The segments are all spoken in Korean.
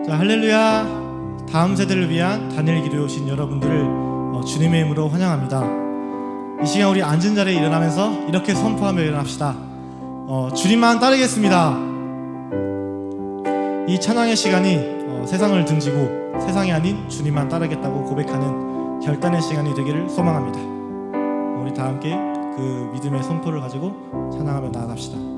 자, 할렐루야. 다음 세대를 위한 다니엘 기도에 오신 여러분들을 주님의 이름으로 환영합니다. 이 시간 우리 앉은 자리에 일어나면서 이렇게 선포하며 일어납시다. 주님만 따르겠습니다. 이 찬양의 시간이 세상을 등지고 세상이 아닌 주님만 따르겠다고 고백하는 결단의 시간이 되기를 소망합니다. 우리 다 함께 그 믿음의 선포를 가지고 찬양하며 나아갑시다.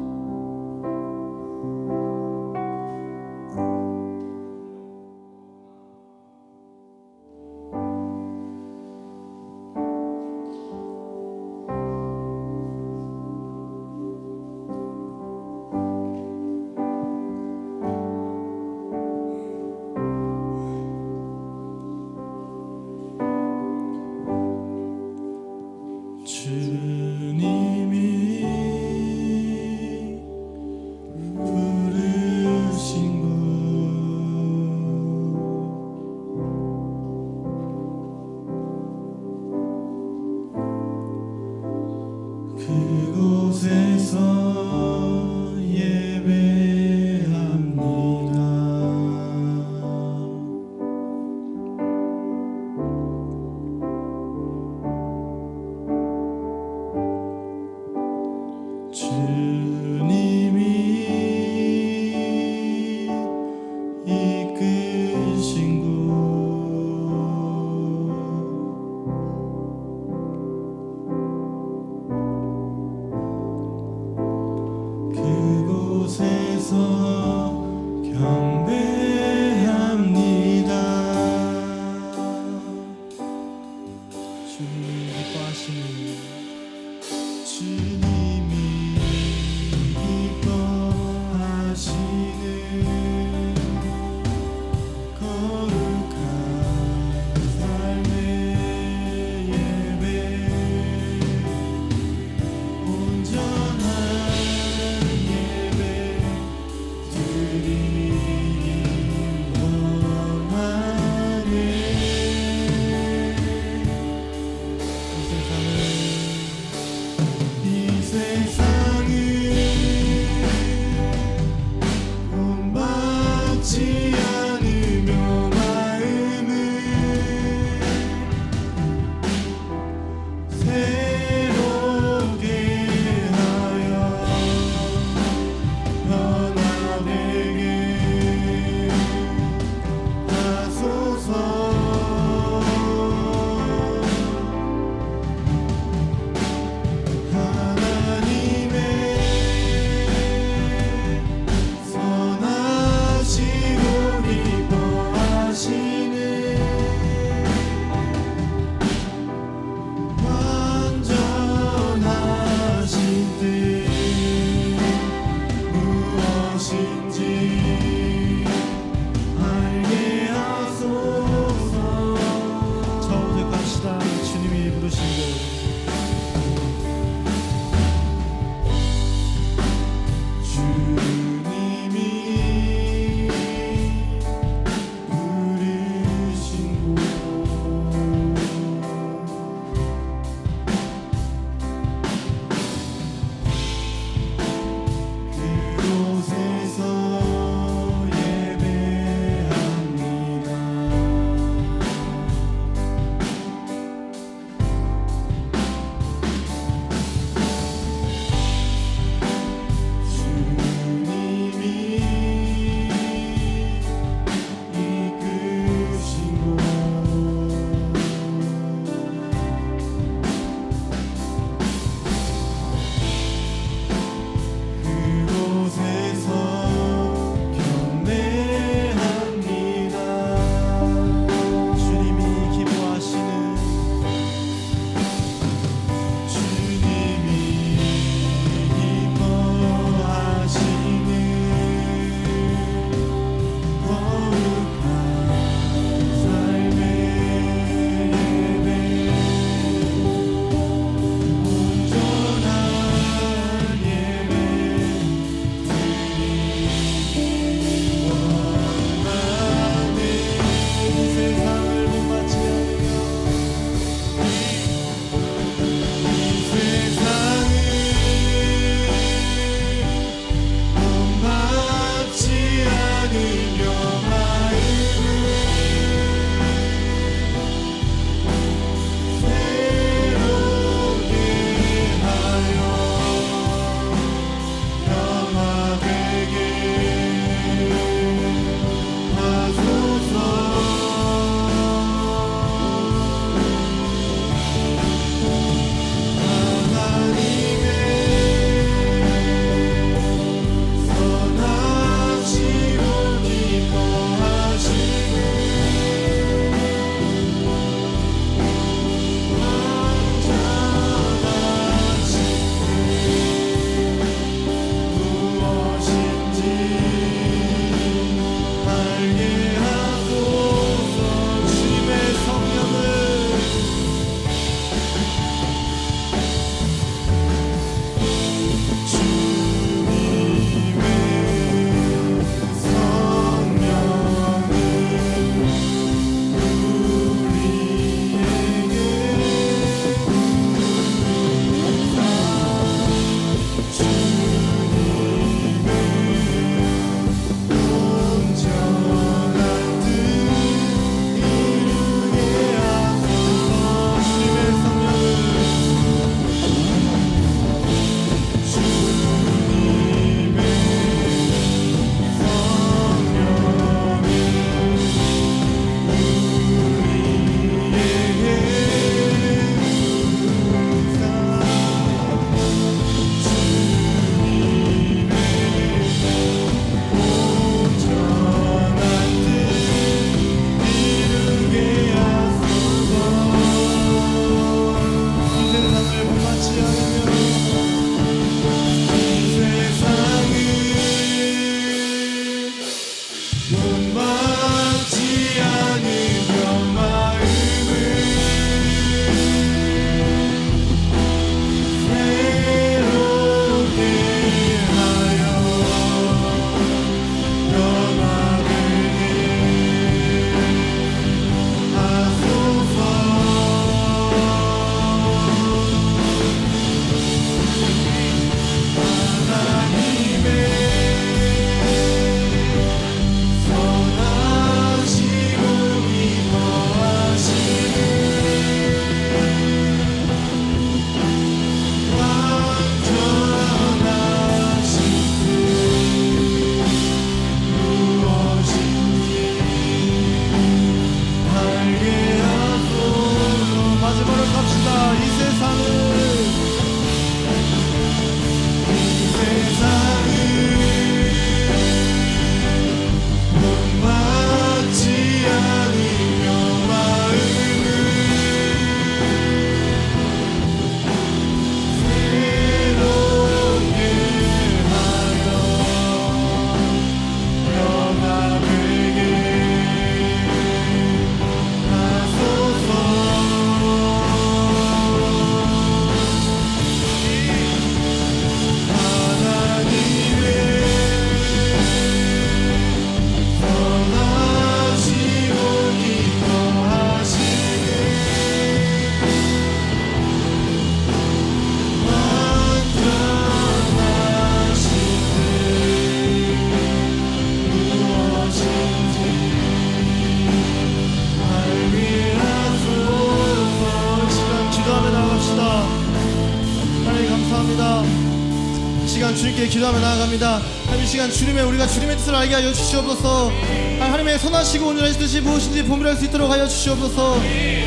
기도하며 나아갑니다. 하나님 이 시간 우리가 주님의 뜻을 알게 하여 주시옵소서. 하나님의 선하시고 온전하신 뜻이 무엇인지 분별할 수 있도록 하여 주시옵소서.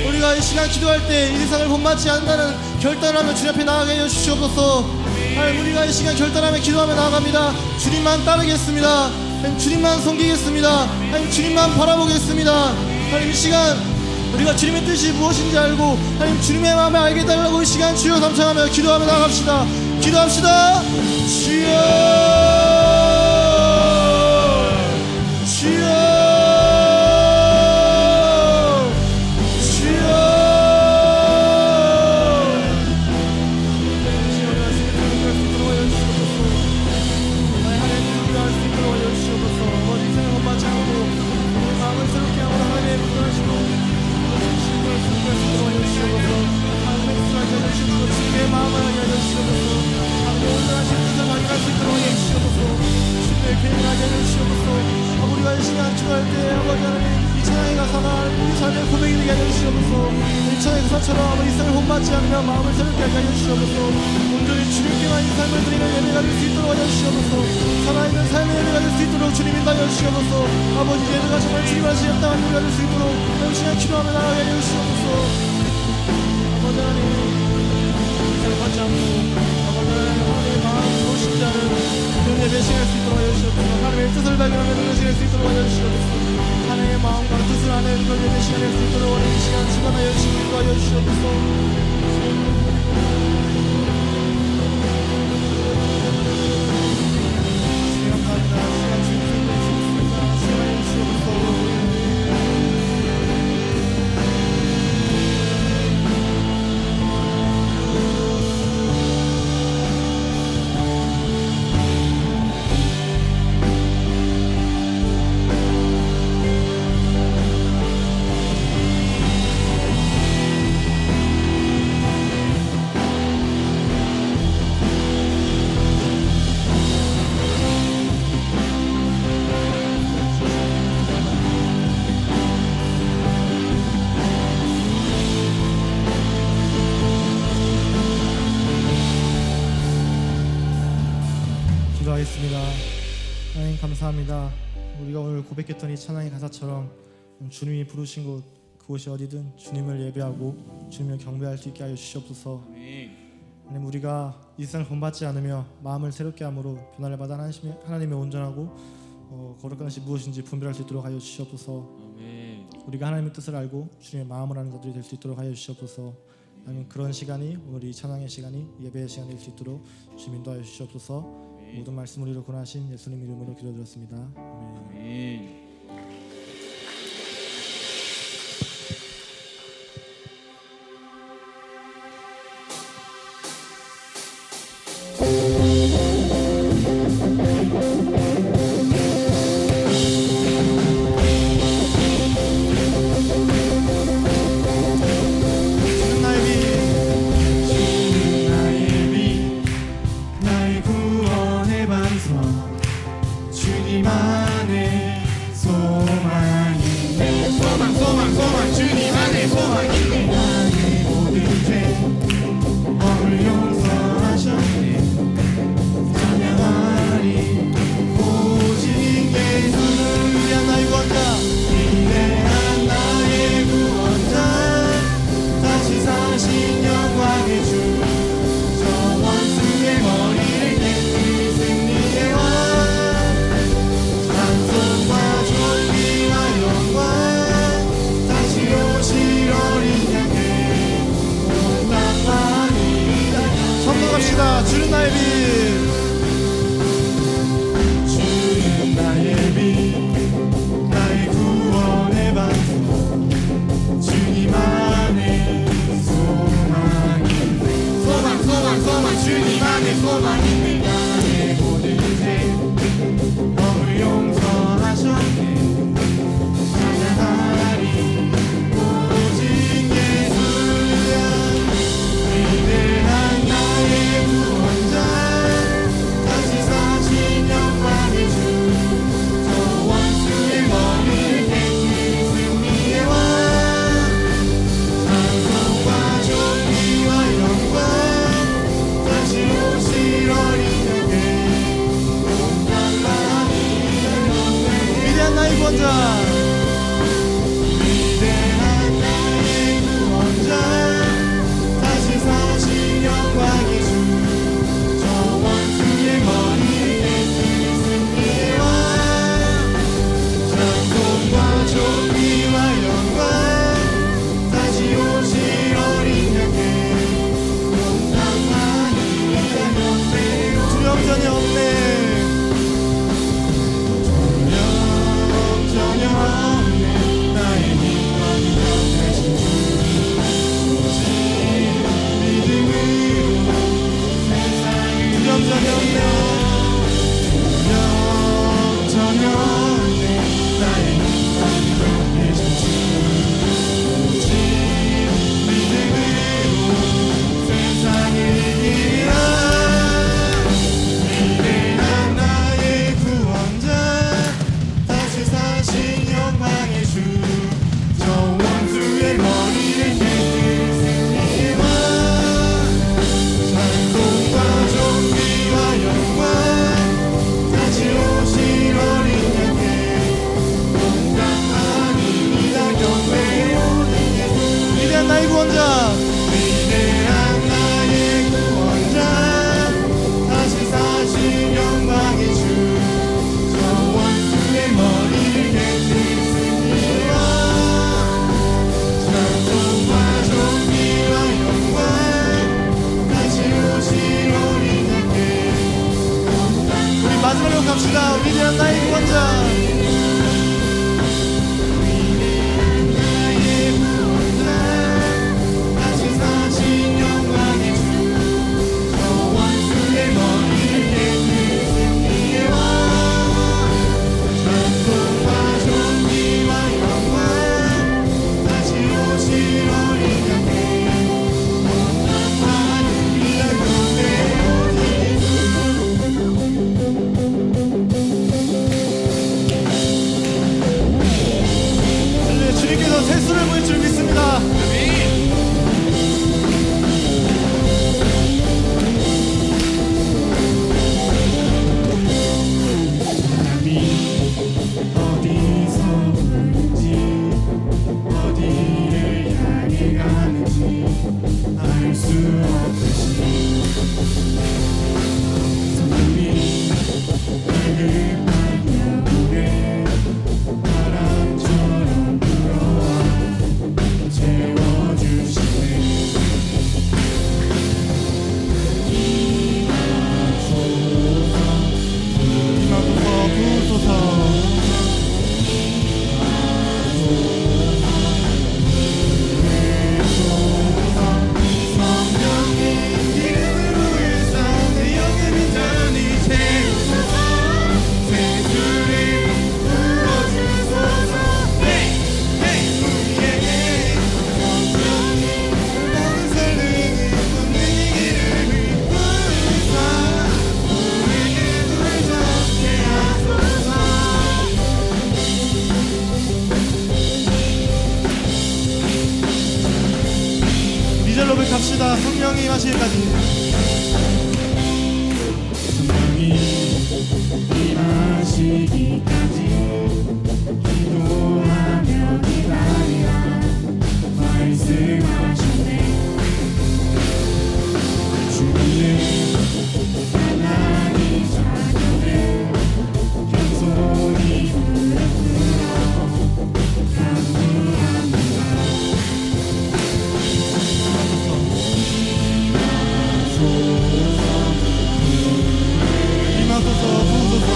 우리가 이 시간 기도할 때 이 세상을 본받지 않는다는 결단을 하며 주님 앞에 나아가게 하여 주시옵소서. 하나님 우리가 이 시간 결단하며 기도하며 나아갑니다. 주님만 따르겠습니다. 하나님 주님만 섬기겠습니다. 하나님 주님만 바라보겠습니다. 하나님 이 시간 우리가 주님의 뜻이 무엇인지 알고 하나님 주님의 마음을 알게 해달라고 이 시간 주여 감사하며 기도하며 나갑시다. 기도합시다. 주여 주여 주여 주님의 마음을 알게 하여 주시옵소서. 온전하신 뜻을 발견할 수 있도록 하여 주시옵소서. 주님의 계획을 알게 하여 주시옵소서. 우리가 이 시간 기도할 때 아버지 하나님 이 찬양의 가사가 우리 삶의 고백이 되게 하여 주시옵소서. 이 찬양의 가사처럼 아버지 이 삶을 본받지 않으며 마음을 새롭게 하게 하여 주시옵소서. 온전히 주님께만 이 삶을 드리는 예배가 될 수 있도록 하여 주시옵소서. 살아있는 삶의 예배가 될 수 있도록 주님 인도하여 주시옵소서. 아버지 예배가 정말 주님 하시는 합당한 예배가 될 수 있도록 이 시간 기도하며 나아가게 하여 주시옵소서. 아버지 하나님 받지 않고 하나님의 마음 무엇인지 아는 그런 예배 시간일 수 있도록 하여 주시옵소서. 하나님의 뜻을 발견하며 그런 시간일 수 있도록 하여 주시옵소서. 하나님의 마음과 뜻을 아는 그런 예배 시간일 수 있도록 이 시간 주관하여 주시기로 하여 주시옵소서. 감사합니다. 시간 주님께 주시옵소서. 시간해 주시옵소서. 기도하겠습니다. 하나님 감사합니다. 우리가 오늘 고백했던 이 찬양의 가사처럼 주님이 부르신 곳 그곳이 어디든 주님을 예배하고 주님을 경배할 수 있게 하여 주시옵소서. 하나님 우리가 이 세상을 본받지 않으며 마음을 새롭게 함으로 변화를 받아 하나님의 온전하고 거룩한 것이 무엇인지 분별할 수 있도록 하여 주시옵소서. 우리가 하나님의 뜻을 알고 주님의 마음을 아는 자들이 될 수 있도록 하여 주시옵소서. 하나님 그런 시간이 오늘 이 찬양의 시간이 예배의 시간이 될 수 있도록 주님 인도하여 주시옵소서. 모든 말씀을 이루고 나신 예수님 이름으로 기도드렸습니다. 아멘. 찬송과 존귀하여 마지막으로 갑시다. 위대한 나의 구원자. 주님께서 세수를 보일 줄 믿습니다. 어디서 오는지 어디를 향해 가는지 알 수 없듯이 성령이 밝은 영혼에 바람처럼 불어와 채워주시네. 임하소서 부으소서. 미절로를 갑시다. 성령이 임하시기까지. 성령이 임하시기까지 기도하며 기다리라 말씀하시네. 주님은 하나님 자녀를 겸손히 부르짖어 간구합니다. 임하소서 부으소서.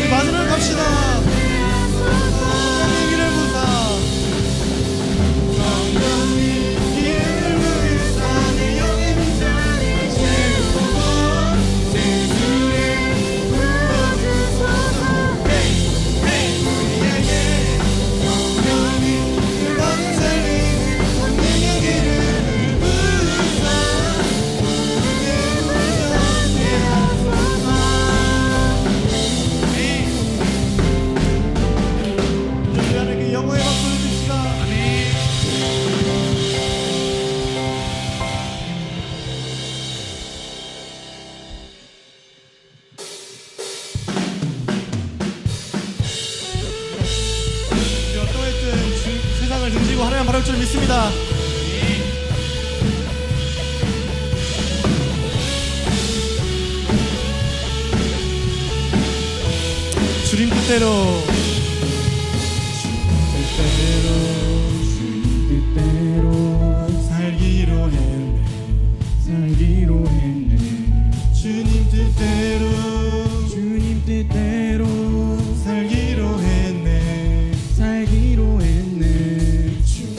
우리 마지막으로 갑시다. 성령의 길을 부사. 우리 하나님께 영광의 박수를 줍시다. 우리 어떤 했든 세상을 등지고 하나님 바랄 줄 믿습니다. 주님 뜻대로 뜻대로 살기로 했네. 살기로 했네. 주님 뜻대로 주님 뜻대로 살기로 했네. 살기로 했네. 주님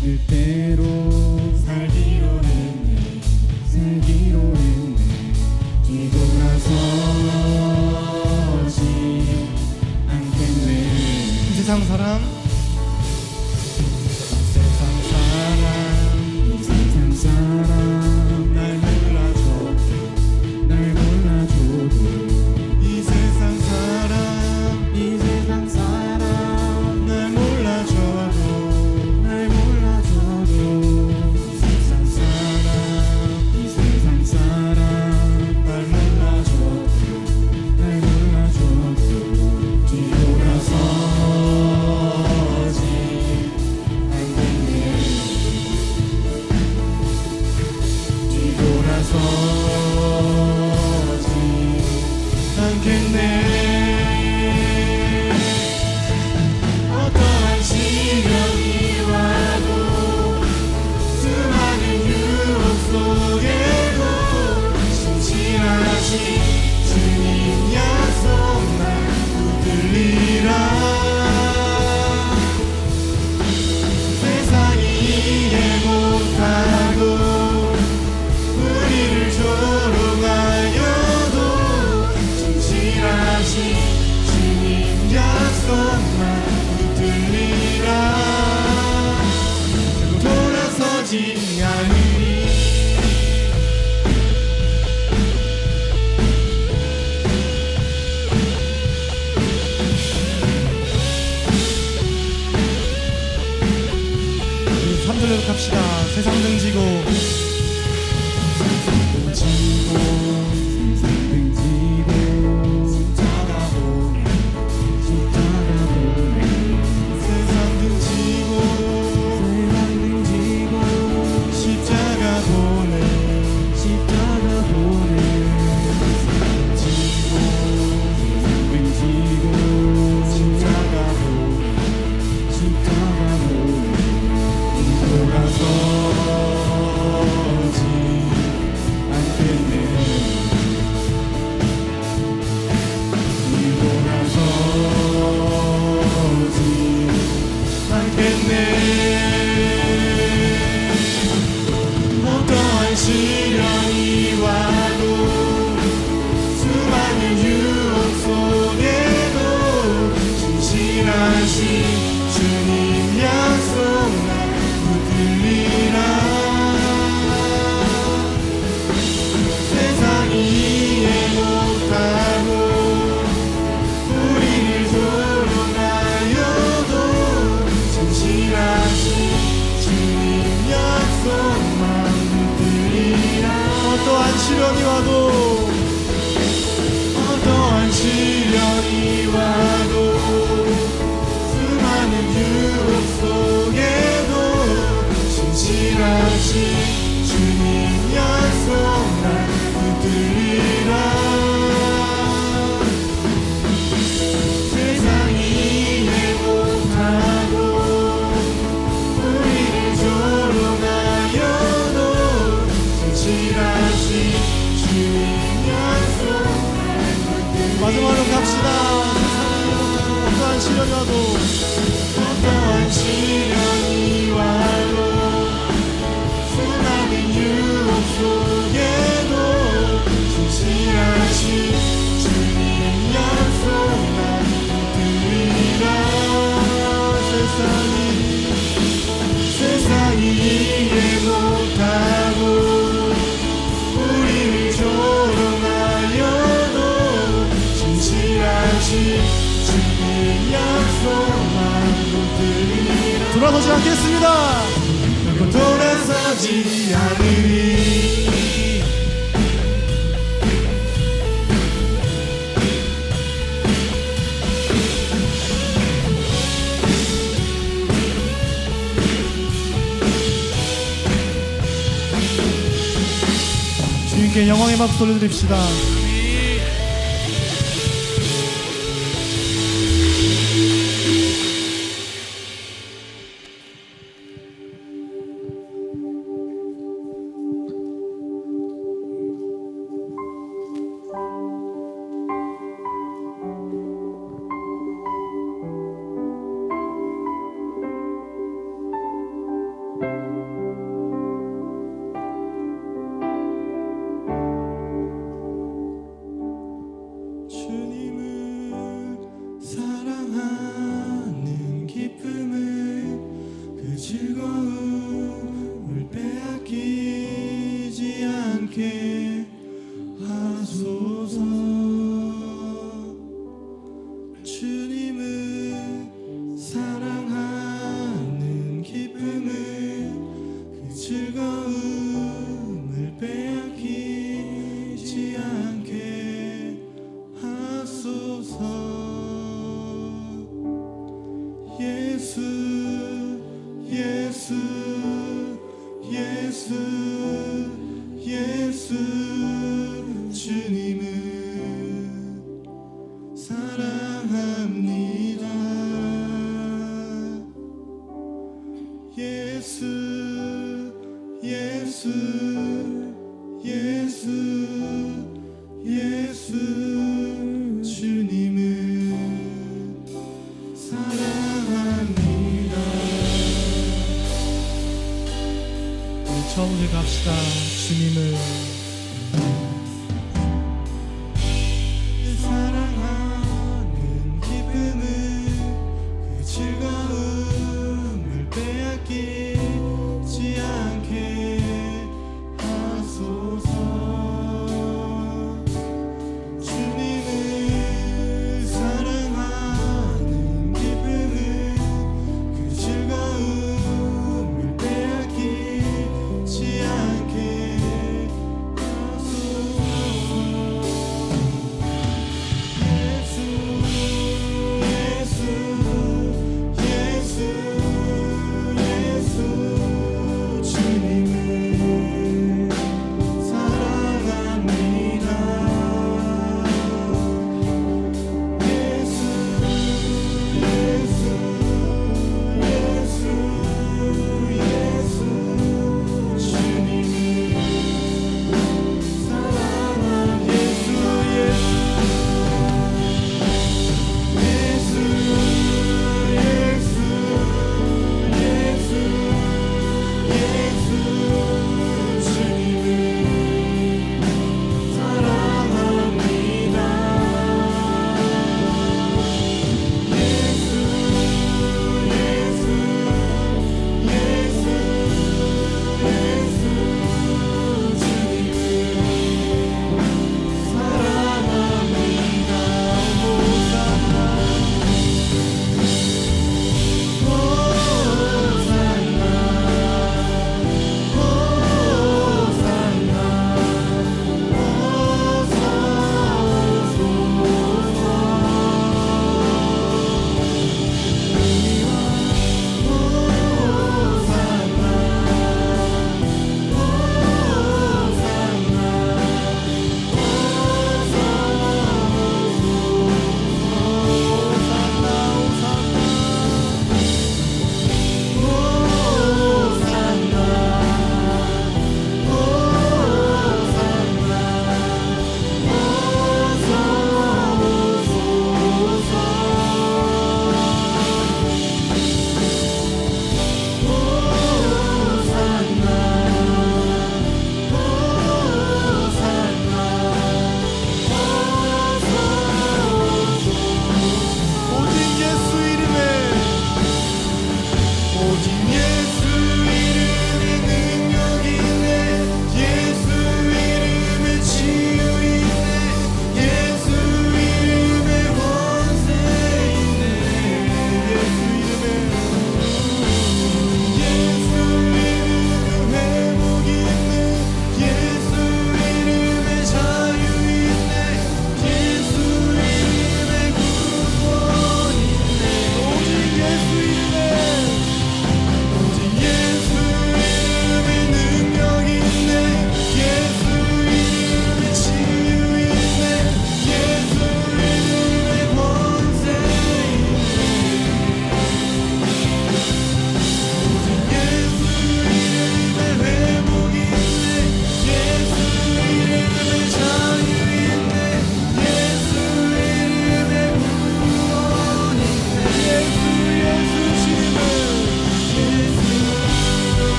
뜻대로 살기로 했네. 살기로 했네. 뒤돌아서지 않겠네. 세상 사람 세상 사람 날 몰라줘. 날 몰라줘도 이 세상 사람 이 세상 사람 날 몰라줘도 날 몰라줘도 세상 사람 이 세상 사람 날 몰라줘도 날 몰라줘도 뒤돌아 약속만 붙들리라. 그리고 돌아서지 않으리. 우리 3절로 갑시다. 세상 등지고 어떠한 시련이 와도 수많은 유혹 속에도 진실하신 주님 약속만 붙들리라. 세상이 이해 못하고 우리를 조롱하여도 진실하신 주님 약속만 붙들리라. 어떠한 시련이 와도 어떠한 시련이 와도 수많은 유혹 속에도 진실하신 주님 약속만 붙들리라. 세상이 이해 못하고 우리를 조롱하여도 진실하신 주님 약속만 붙들리라. 마지막으로 갑시다. 어떠한 시련이 와도 어떠한 시련이 와도 수많은 유혹 속에도 진실하신 주님 약속만 붙들리라. 세상이 이해 못하고 우리를 조롱하여도 진실하신 주님 약속만 붙들리라. 돌아서지 않겠습니다. 결코 돌아서지 않으리. 주님께 영광의 박수 올려드립시다. 즐거움을 빼앗기지 않게 하소서. 주님을 사랑하는 기쁨을 그 즐거움을 빼앗기지 않게 하소서. 예수 예수 예수 예수 주님을 사랑합니다. 예수 예수 예수 예수 주님을 사랑합니다. 처음부터 갑시다. 주님을 사랑하는 기쁨을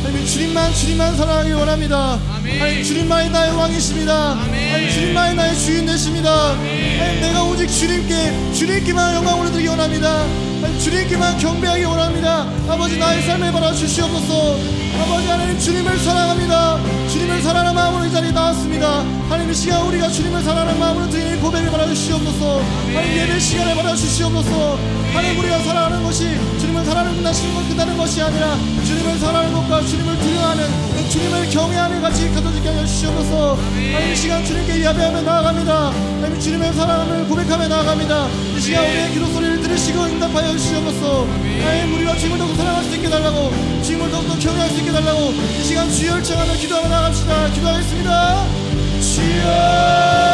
하나님 주님만 사랑하기 원합니다. 하나님 주님만이 나의 왕이십니다. 하나님 주님만이 나의 주인 되십니다. 하나님 내가 오직 주님께만 영광을 드리기 원합니다. 하나님 주님께만 경배하기 원합니다. 아버지 나의 삶을 받아 주시옵소서. 아버지 하나님 주님을 사랑합니다. 주님을 사랑하는 마음으로 이 자리에 나왔습니다. 하나님 이 시간 우리가 주님을 사랑하는 마음으로 드리는 고백을 받아 주시옵소서. 하나님 예배 시간을 받아 주시옵소서. 하나님 우리가 사랑하는 것이 주님을 사랑하는 끝나는 것이 아니라 주님을 사랑하는 것과 주님을 두려워하는 주님을 경외하는 같이 가져지게 하여 주시옵소서. 하나님 이 시간 주님께 예배하며 나아갑니다. 하나님 주님의 사랑을 고백하며 나아갑니다. 이 시간 우리의 기도 소리를 들으시고 응답하여 주시옵소서. 하나님 우리가 주님을 더욱 사랑할 수 있게 달라고, 주님을 더욱더 경외할 수 있게 달라고 이 시간 주여 요청하며 기도하며 나아갑시다. 기도하겠습니다. 주여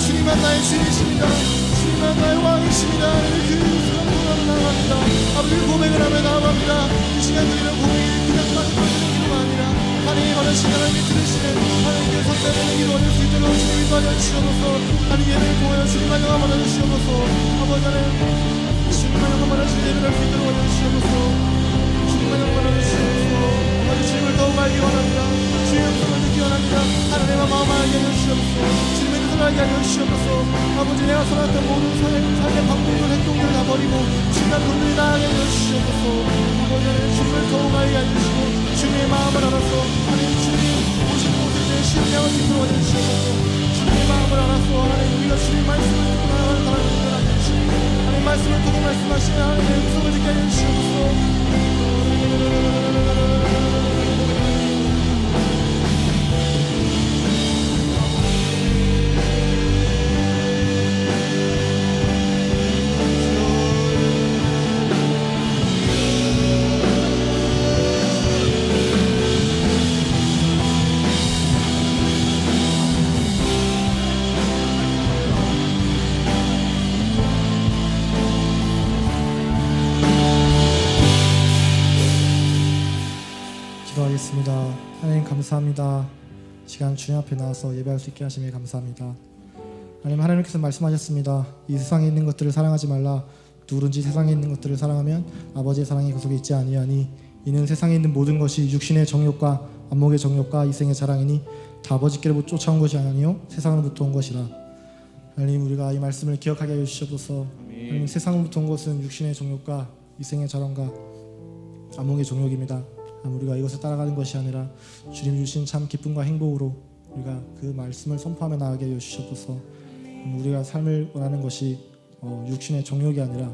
주님만 나의 주님이십니다. 주님만 나의 왕이십니다. 그 순간으로 나아갑니다. 아버지 고백을 하며 나아갑니다. 이 시간 드리는 고백이 그냥 마지막인 기도가 아니라 하나님이 원하시는 하나님이 들으시는 하나님께 선택하는 기도 얻을 수 있도록 주님 인도하여 주시옵소서. 하나님 예배를 통하여 주님만 영광 받아 주시옵소서. 아버지 하나님 주님만 영광 받아 주시는 예배를 할 수 있도록 하여 주시옵소서. 주님만 영광 받아 주시옵소서. 아버지 주님을 더욱 알기 원합니다. 주의 음성을 듣기 원합니다. 하나님의 마음을 알게 하여 주시옵소서. 주님의 뜻을 알게 하여 주시옵소서. 아버지 내가 살았던 모든 삶의 방법들 행동들을 다 버리고 주님과 건들이 나아가게 하여 주시옵소서. 아버지 주님을 더욱 알게 하여 주시고 주님의 마음을 알아서 하나님 주님 오신 곳에 대해 신뢰할 수 있도록 하여 주시옵소서. 주님의 마음을 알아서 하나님 우리가 주님 말씀을 듣고 나아가는 사람이 되게 하여 주시고 하나님 말씀을 통해 말씀하시는 하나님의 음성을 듣게 하여 주시옵소서. 기도하겠습니다. 하나님 감사합니다. 시간 주님 앞에 나와서 예배할 수 있게 하심에 감사합니다. 하나님께서 말씀하셨습니다. 이 세상에 있는 것들을 사랑하지 말라. 누구든지 세상에 있는 것들을 사랑하면 아버지의 사랑이 그 속에 있지 아니하니 이는 세상에 있는 모든 것이 육신의 정욕과 안목의 정욕과 이생의 자랑이니 다 아버지께로 쫓아온 것이 아니요 세상으로부터 온 것이라. 하나님 우리가 이 말씀을 기억하게 하여 주시옵소서. 하나님 세상으로부터 온 것은 육신의 정욕과 이생의 자랑과 안목의 정욕입니다. 우리가 이것을 따라가는 것이 아니라 주님 주신 참 기쁨과 행복으로 우리가 그 말씀을 선포하며 나아가게 하여 주시옵소서. 우리가 삶을 원하는 것이 육신의 정욕이 아니라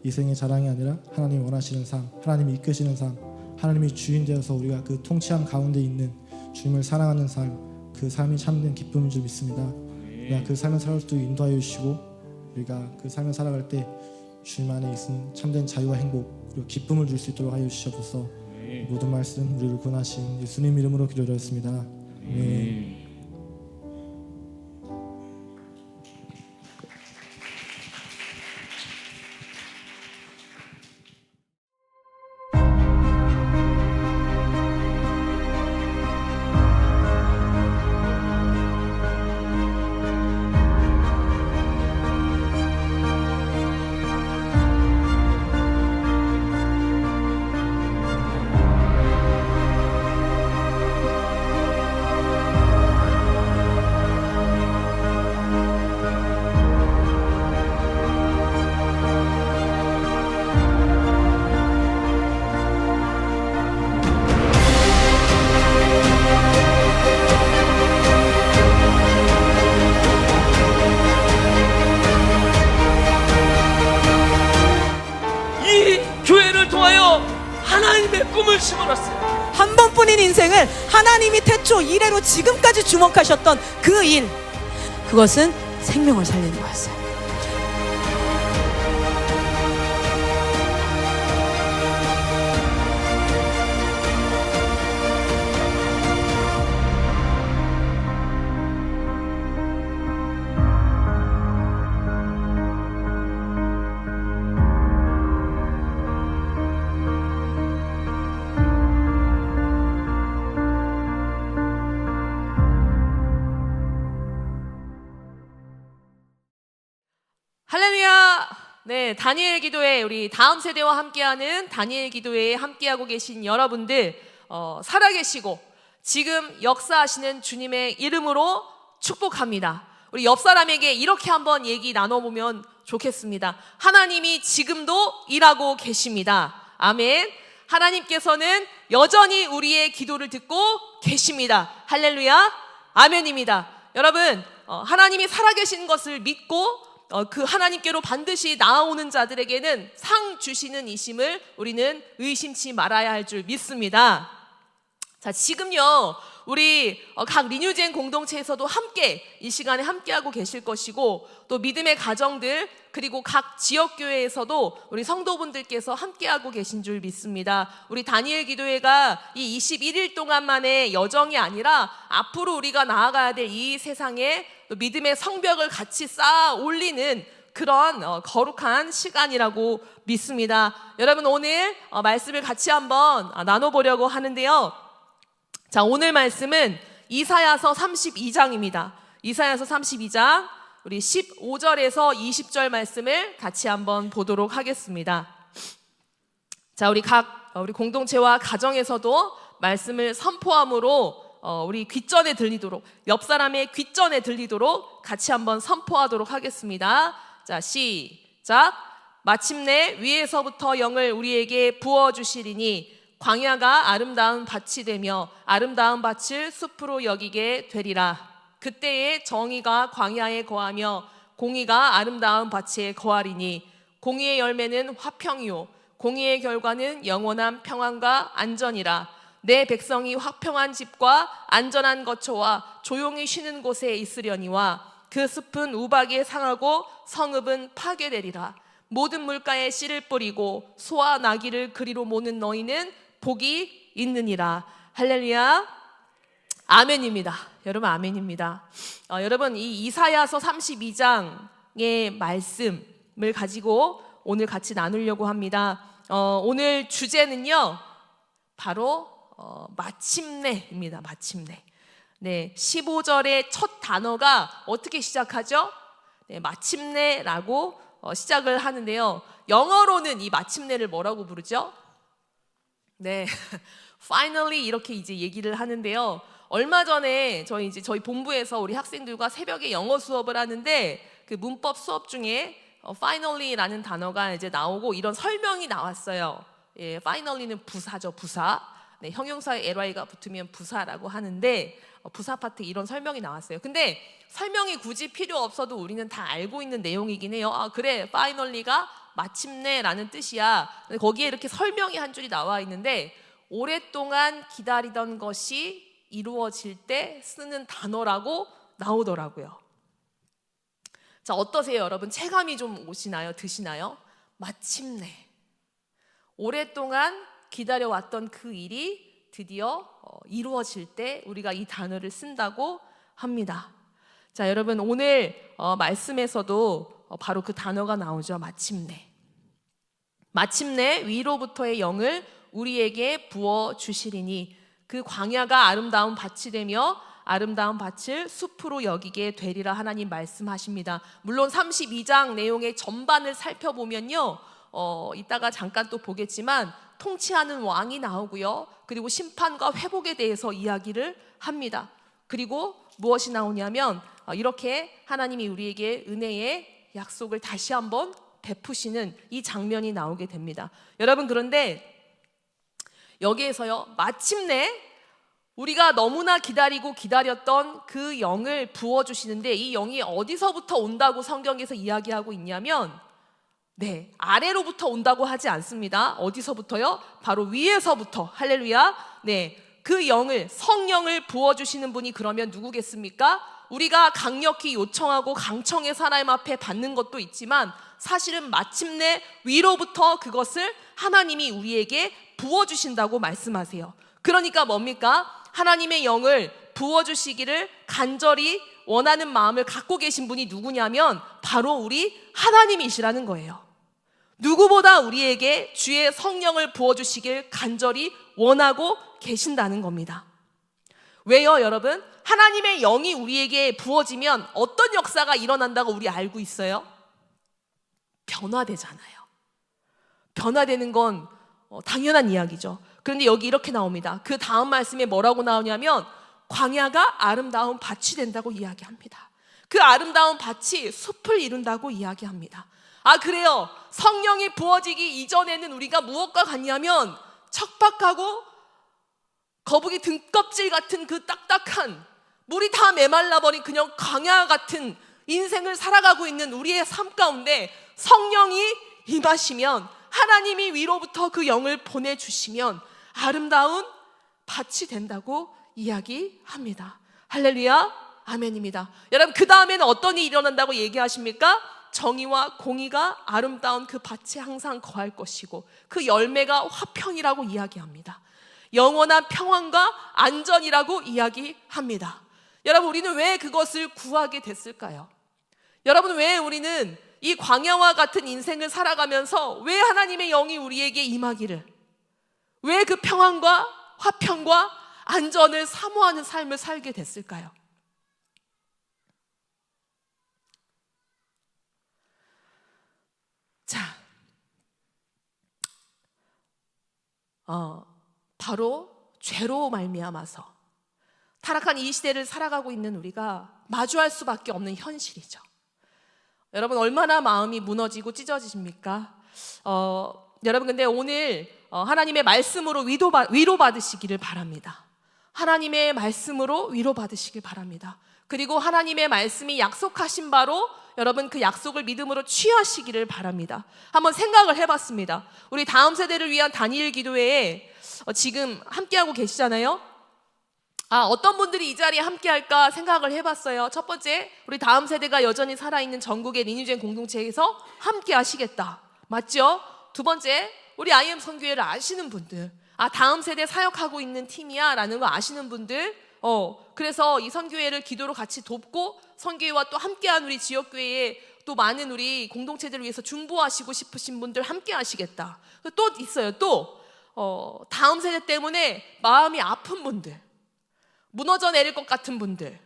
이생의 자랑이 아니라 하나님이 원하시는 삶, 하나님이 이끄시는 삶, 하나님이 주인 되어서 우리가 그 통치함 가운데 있는 주님을 사랑하는 삶, 그 삶이 참된 기쁨인 줄 믿습니다. 우리가 그 삶을 살아갈 수 있도록 인도하여 주시고 우리가 그 삶을 살아갈 때 주님 안에 있는 참된 자유와 행복 그리고 기쁨을 줄 수 있도록 하여 주시옵소서. 모든 말씀 우리를 구원하신 예수님 이름으로 기도드렸습니다. 아멘. 하나님의 꿈을 심어놨어요. 한 번뿐인 인생을 하나님이 태초 이래로 지금까지 주목하셨던 그 일, 그것은 생명을 살리는 거였어요. 네, 다니엘 기도회 우리 다음 세대와 함께하는 다니엘 기도회에 함께하고 계신 여러분들 살아계시고 지금 역사하시는 주님의 이름으로 축복합니다. 우리 옆 사람에게 이렇게 한번 얘기 나눠보면 좋겠습니다. 하나님이 지금도 일하고 계십니다. 아멘. 하나님께서는 여전히 우리의 기도를 듣고 계십니다. 할렐루야. 아멘입니다. 여러분, 하나님이 살아계신 것을 믿고 그 하나님께로 반드시 나아오는 자들에게는 상 주시는 이심을 우리는 의심치 말아야 할 줄 믿습니다. 자, 지금요 우리 각 리뉴젠 공동체에서도 함께 이 시간에 함께하고 계실 것이고, 또 믿음의 가정들 그리고 각 지역교회에서도 우리 성도분들께서 함께하고 계신 줄 믿습니다. 우리 다니엘 기도회가 이 21일 동안만의 여정이 아니라 앞으로 우리가 나아가야 될 이 세상에 또 믿음의 성벽을 같이 쌓아 올리는 그런 거룩한 시간이라고 믿습니다. 여러분, 오늘 말씀을 같이 한번 나눠보려고 하는데요. 자, 오늘 말씀은 이사야서 32장입니다. 이사야서 32장 우리 15절에서 20절 말씀을 같이 한번 보도록 하겠습니다. 자, 우리 공동체와 가정에서도 말씀을 선포함으로 우리 귓전에 들리도록, 옆 사람의 귓전에 들리도록 같이 한번 선포하도록 하겠습니다. 자, 시작. 마침내 위에서부터 영을 우리에게 부어주시리니 광야가 아름다운 밭이 되며 아름다운 밭을 숲으로 여기게 되리라. 그때에 정의가 광야에 거하며 공의가 아름다운 밭에 거하리니 공의의 열매는 화평이요 공의의 결과는 영원한 평안과 안전이라. 내 백성이 화평한 집과 안전한 거처와 조용히 쉬는 곳에 있으려니와 그 숲은 우박에 상하고 성읍은 파괴되리라. 모든 물가에 씨를 뿌리고 소와 나귀를 그리로 모는 너희는 복이 있느니라. 할렐루야. 아멘입니다. 여러분, 아멘입니다. 여러분, 이 이사야서 32장의 말씀을 가지고 오늘 같이 나누려고 합니다. 오늘 주제는요 바로 마침내입니다. 마침내. 네, 15절의 첫 단어가 어떻게 시작하죠? 네, 마침내라고 시작을 하는데요. 영어로는 이 마침내를 뭐라고 부르죠? 네, finally 이렇게 이제 얘기를 하는데요. 얼마 전에 저희 본부에서 우리 학생들과 새벽에 영어 수업을 하는데 그 문법 수업 중에 finally라는 단어가 이제 나오고 이런 설명이 나왔어요. 예, finally는 부사죠, 부사. 네, 형용사에 ly가 붙으면 부사라고 하는데 부사 파트 이런 설명이 나왔어요. 근데 설명이 굳이 필요 없어도 우리는 다 알고 있는 내용이긴 해요. 아, 그래, finally가 마침내라는 뜻이야. 거기에 이렇게 설명이 한 줄이 나와 있는데 오랫동안 기다리던 것이 이루어질 때 쓰는 단어라고 나오더라고요. 자, 어떠세요, 여러분? 체감이 좀 오시나요? 드시나요? 마침내. 오랫동안 기다려왔던 그 일이 드디어 이루어질 때 우리가 이 단어를 쓴다고 합니다. 자, 여러분, 오늘 말씀에서도 바로 그 단어가 나오죠. 마침내. 마침내 위로부터의 영을 우리에게 부어주시리니 그 광야가 아름다운 밭이 되며 아름다운 밭을 숲으로 여기게 되리라. 하나님 말씀하십니다. 물론 32장 내용의 전반을 살펴보면요, 이따가 잠깐 또 보겠지만 통치하는 왕이 나오고요, 그리고 심판과 회복에 대해서 이야기를 합니다. 그리고 무엇이 나오냐면 이렇게 하나님이 우리에게 은혜의 약속을 다시 한번 베푸시는 이 장면이 나오게 됩니다. 여러분, 그런데 여기에서요, 마침내 우리가 너무나 기다렸던 그 영을 부어주시는데 이 영이 어디서부터 온다고 성경에서 이야기하고 있냐면, 네, 아래로부터 온다고 하지 않습니다. 어디서부터요? 바로 위에서부터. 할렐루야. 네, 그 영을, 성령을 부어주시는 분이 그러면 누구겠습니까? 우리가 강력히 요청하고 강청해서 하나님 앞에 받는 것도 있지만 사실은 마침내 위로부터 그것을 하나님이 우리에게 부어주신다고 말씀하세요. 그러니까 뭡니까? 하나님의 영을 부어주시기를 간절히 원하는 마음을 갖고 계신 분이 누구냐면 바로 우리 하나님이시라는 거예요. 누구보다 우리에게 주의 성령을 부어주시길 간절히 원하고 계신다는 겁니다. 왜요, 여러분? 하나님의 영이 우리에게 부어지면 어떤 역사가 일어난다고 우리 알고 있어요? 변화되잖아요. 변화되는 건 당연한 이야기죠. 그런데 여기 이렇게 나옵니다. 그 다음 말씀에 뭐라고 나오냐면 광야가 아름다운 밭이 된다고 이야기합니다. 그 아름다운 밭이 숲을 이룬다고 이야기합니다. 아, 그래요. 성령이 부어지기 이전에는 우리가 무엇과 같냐면 척박하고 거북이 등껍질 같은 그 딱딱한 물이 다 메말라버린 그냥 광야 같은 인생을 살아가고 있는 우리의 삶 가운데 성령이 임하시면, 하나님이 위로부터 그 영을 보내주시면 아름다운 밭이 된다고 이야기합니다. 할렐루야, 아멘입니다. 여러분, 그 다음에는 어떤 일이 일어난다고 얘기하십니까? 정의와 공의가 아름다운 그 밭에 항상 거할 것이고 그 열매가 화평이라고 이야기합니다. 영원한 평안과 안전이라고 이야기합니다. 여러분, 우리는 왜 그것을 구하게 됐을까요? 여러분, 왜 우리는 이 광야와 같은 인생을 살아가면서 왜 하나님의 영이 우리에게 임하기를, 왜 그 평안과 화평과 안전을 사모하는 삶을 살게 됐을까요? 자, 바로 죄로 말미암아서 타락한 이 시대를 살아가고 있는 우리가 마주할 수밖에 없는 현실이죠. 여러분, 얼마나 마음이 무너지고 찢어지십니까? 여러분, 근데 오늘 하나님의 말씀으로 위로받으시기를 바랍니다. 하나님의 말씀으로 위로받으시길 바랍니다. 그리고 하나님의 말씀이 약속하신 바로 여러분 그 약속을 믿음으로 취하시기를 바랍니다. 한번 생각을 해봤습니다. 우리 다음 세대를 위한 다니엘 기도회에 지금 함께하고 계시잖아요. 어떤 분들이 이 자리에 함께할까 생각을 해봤어요. 첫 번째, 우리 다음 세대가 여전히 살아있는 전국의 리니젠 공동체에서 함께하시겠다. 맞죠? 두 번째, 우리 IM 선교회를 아시는 분들, 다음 세대 사역하고 있는 팀이야 라는 거 아시는 분들, 그래서 이 선교회를 기도로 같이 돕고 선교회와 또 함께한 우리 지역교회에 또 많은 우리 공동체들을 위해서 중보하시고 싶으신 분들 함께 하시겠다. 또 있어요. 또 다음 세대 때문에 마음이 아픈 분들, 무너져 내릴 것 같은 분들,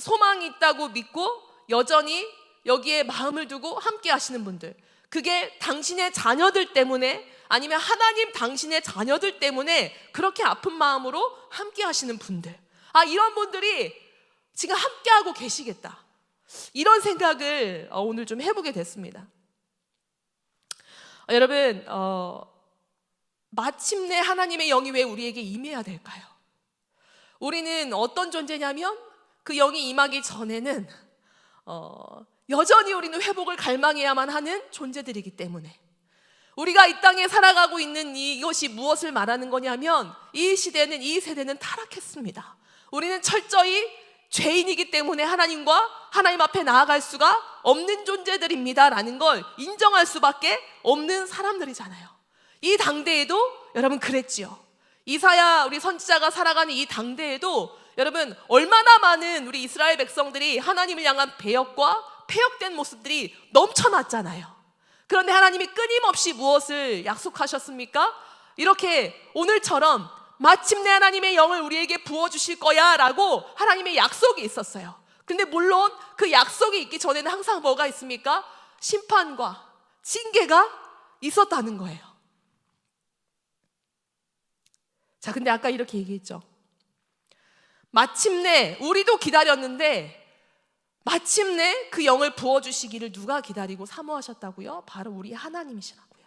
소망이 있다고 믿고 여전히 여기에 마음을 두고 함께 하시는 분들, 그게 당신의 자녀들 때문에 아니면 하나님 당신의 자녀들 때문에 그렇게 아픈 마음으로 함께 하시는 분들, 이런 분들이 지금 함께하고 계시겠다, 이런 생각을 오늘 좀 해보게 됐습니다. 여러분, 마침내 하나님의 영이 왜 우리에게 임해야 될까요? 우리는 어떤 존재냐면 그 영이 임하기 전에는 여전히 우리는 회복을 갈망해야만 하는 존재들이기 때문에, 우리가 이 땅에 살아가고 있는 이것이 무엇을 말하는 거냐면 이 시대는, 이 세대는 타락했습니다. 우리는 철저히 죄인이기 때문에 하나님 앞에 나아갈 수가 없는 존재들입니다 라는 걸 인정할 수밖에 없는 사람들이잖아요. 이 당대에도 여러분 그랬지요. 이사야 우리 선지자가 살아가는 이 당대에도 여러분 얼마나 많은 우리 이스라엘 백성들이 하나님을 향한 배역과 폐역된 모습들이 넘쳐났잖아요. 그런데 하나님이 끊임없이 무엇을 약속하셨습니까? 이렇게 오늘처럼 마침내 하나님의 영을 우리에게 부어주실 거야 라고 하나님의 약속이 있었어요. 근데 물론 그 약속이 있기 전에는 항상 뭐가 있습니까? 심판과 징계가 있었다는 거예요. 자, 근데 아까 이렇게 얘기했죠. 마침내 우리도 기다렸는데 마침내 그 영을 부어주시기를 누가 기다리고 사모하셨다고요? 바로 우리 하나님이시라고요.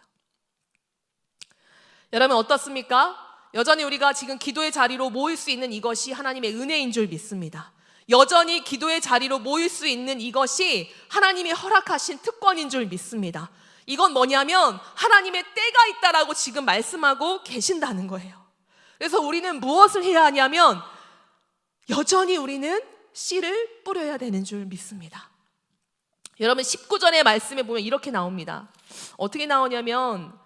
여러분 어떻습니까? 여전히 우리가 지금 기도의 자리로 모일 수 있는 이것이 하나님의 은혜인 줄 믿습니다. 여전히 기도의 자리로 모일 수 있는 이것이 하나님이 허락하신 특권인 줄 믿습니다. 이건 뭐냐면 하나님의 때가 있다라고 지금 말씀하고 계신다는 거예요. 그래서 우리는 무엇을 해야 하냐면 여전히 우리는 씨를 뿌려야 되는 줄 믿습니다. 여러분 19절의 말씀에 보면 이렇게 나옵니다. 어떻게 나오냐면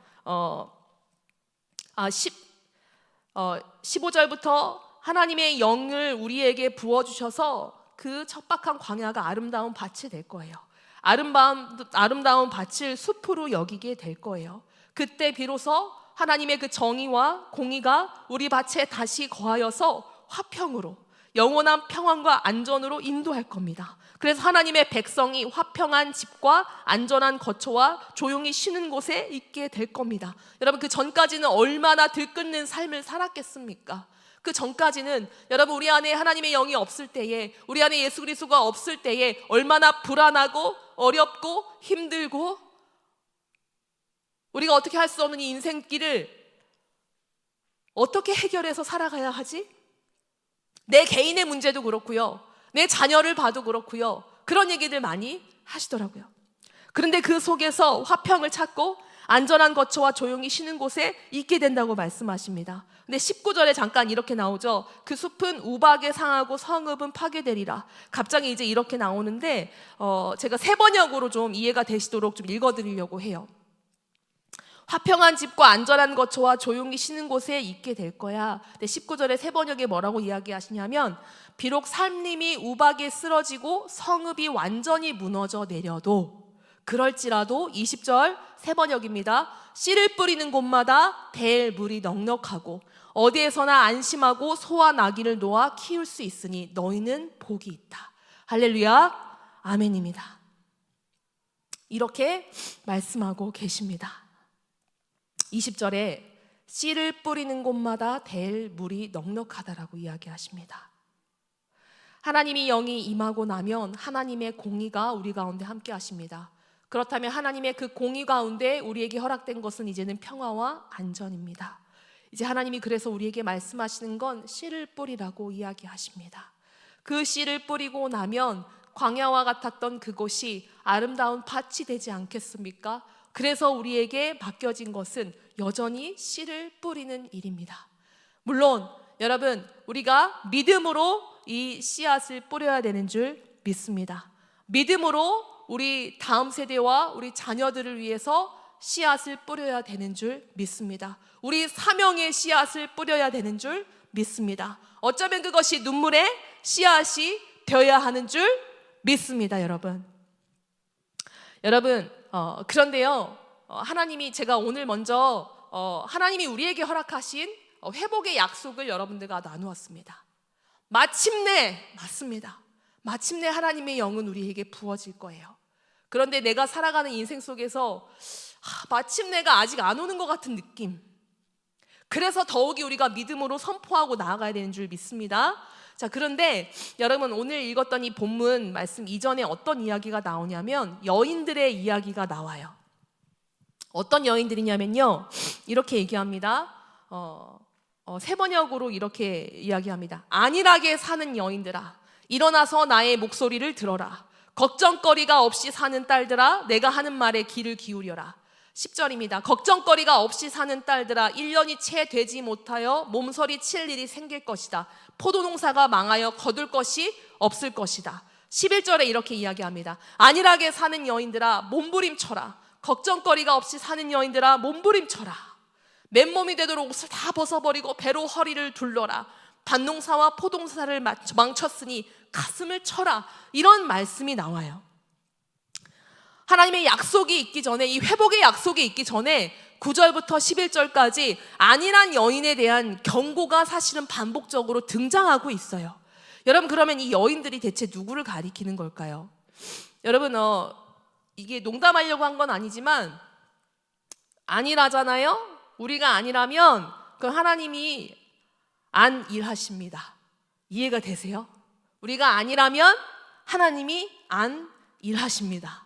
15절부터 하나님의 영을 우리에게 부어주셔서 그 척박한 광야가 아름다운 밭이 될 거예요. 아름다운 밭을 숲으로 여기게 될 거예요. 그때 비로소 하나님의 그 정의와 공의가 우리 밭에 다시 거하여서 화평으로 영원한 평안과 안전으로 인도할 겁니다. 그래서 그래서 하나님의 백성이 화평한 집과 안전한 거처와 조용히 쉬는 곳에 있게 될 겁니다. 여러분, 그 전까지는 얼마나 들끓는 삶을 살았겠습니까? 그 전까지는 여러분, 우리 안에 하나님의 영이 없을 때에, 우리 안에 예수 그리스도가 없을 때에 얼마나 불안하고 어렵고 힘들고, 우리가 어떻게 할 수 없는 이 인생길을 어떻게 해결해서 살아가야 하지? 내 개인의 문제도 그렇고요, 내 자녀를 봐도 그렇고요, 그런 얘기들 많이 하시더라고요. 그런데 그 속에서 화평을 찾고 안전한 거처와 조용히 쉬는 곳에 있게 된다고 말씀하십니다. 근데 19절에 잠깐 이렇게 나오죠. 그 숲은 우박에 상하고 성읍은 파괴되리라. 갑자기 이제 이렇게 나오는데 제가 세 번역으로 좀 이해가 되시도록 좀 읽어드리려고 해요. 화평한 집과 안전한 거처와 조용히 쉬는 곳에 있게 될 거야. 근데 19절에 세 번역에 뭐라고 이야기하시냐면, 비록 삶님이 우박에 쓰러지고 성읍이 완전히 무너져 내려도, 그럴지라도 20절 세 번역입니다. 씨를 뿌리는 곳마다 댈 물이 넉넉하고 어디에서나 안심하고 소와 나귀를 놓아 키울 수 있으니 너희는 복이 있다. 할렐루야, 아멘입니다. 이렇게 말씀하고 계십니다. 20절에 씨를 뿌리는 곳마다 댈 물이 넉넉하다라고 이야기하십니다. 하나님이 영이 임하고 나면 하나님의 공의가 우리 가운데 함께 하십니다. 그렇다면 하나님의 그 공의 가운데 우리에게 허락된 것은 이제는 평화와 안전입니다. 이제 하나님이 그래서 우리에게 말씀하시는 건 씨를 뿌리라고 이야기하십니다. 그 씨를 뿌리고 나면 광야와 같았던 그곳이 아름다운 밭이 되지 않겠습니까? 그래서 우리에게 맡겨진 것은 여전히 씨를 뿌리는 일입니다. 물론 여러분, 우리가 믿음으로 이 씨앗을 뿌려야 되는 줄 믿습니다. 믿음으로 우리 다음 세대와 우리 자녀들을 위해서 씨앗을 뿌려야 되는 줄 믿습니다. 우리 사명의 씨앗을 뿌려야 되는 줄 믿습니다. 어쩌면 그것이 눈물의 씨앗이 되어야 하는 줄 믿습니다. 여러분, 그런데요, 하나님이, 제가 오늘 먼저 하나님이 우리에게 허락하신 회복의 약속을 여러분들과 나누었습니다. 마침내, 맞습니다. 마침내 하나님의 영은 우리에게 부어질 거예요. 그런데 내가 살아가는 인생 속에서 마침내가 아직 안 오는 것 같은 느낌, 그래서 더욱이 우리가 믿음으로 선포하고 나아가야 되는 줄 믿습니다. 자, 그런데 여러분, 오늘 읽었던 이 본문 말씀 이전에 어떤 이야기가 나오냐면 여인들의 이야기가 나와요. 어떤 여인들이냐면요, 이렇게 얘기합니다. 세 번역으로 이렇게 이야기합니다. 안일하게 사는 여인들아, 일어나서 나의 목소리를 들어라. 걱정거리가 없이 사는 딸들아, 내가 하는 말에 귀를 기울여라. 10절입니다. 걱정거리가 없이 사는 딸들아, 1년이 채 되지 못하여 몸서리 칠 일이 생길 것이다. 포도농사가 망하여 거둘 것이 없을 것이다. 11절에 이렇게 이야기합니다. 안일하게 사는 여인들아, 몸부림쳐라. 걱정거리가 없이 사는 여인들아, 몸부림쳐라. 맨몸이 되도록 옷을 다 벗어버리고 배로 허리를 둘러라. 밭농사와 포도농사를 망쳤으니 가슴을 쳐라. 이런 말씀이 나와요. 하나님의 약속이 있기 전에, 이 회복의 약속이 있기 전에 9절부터 11절까지 안일한 여인에 대한 경고가 사실은 반복적으로 등장하고 있어요. 여러분, 그러면 이 여인들이 대체 누구를 가리키는 걸까요? 여러분, 이게 농담하려고 한 건 아니지만 안일하잖아요. 우리가 안일하면 그 하나님이 안 일하십니다. 이해가 되세요? 우리가 안일하면 하나님이 안 일하십니다.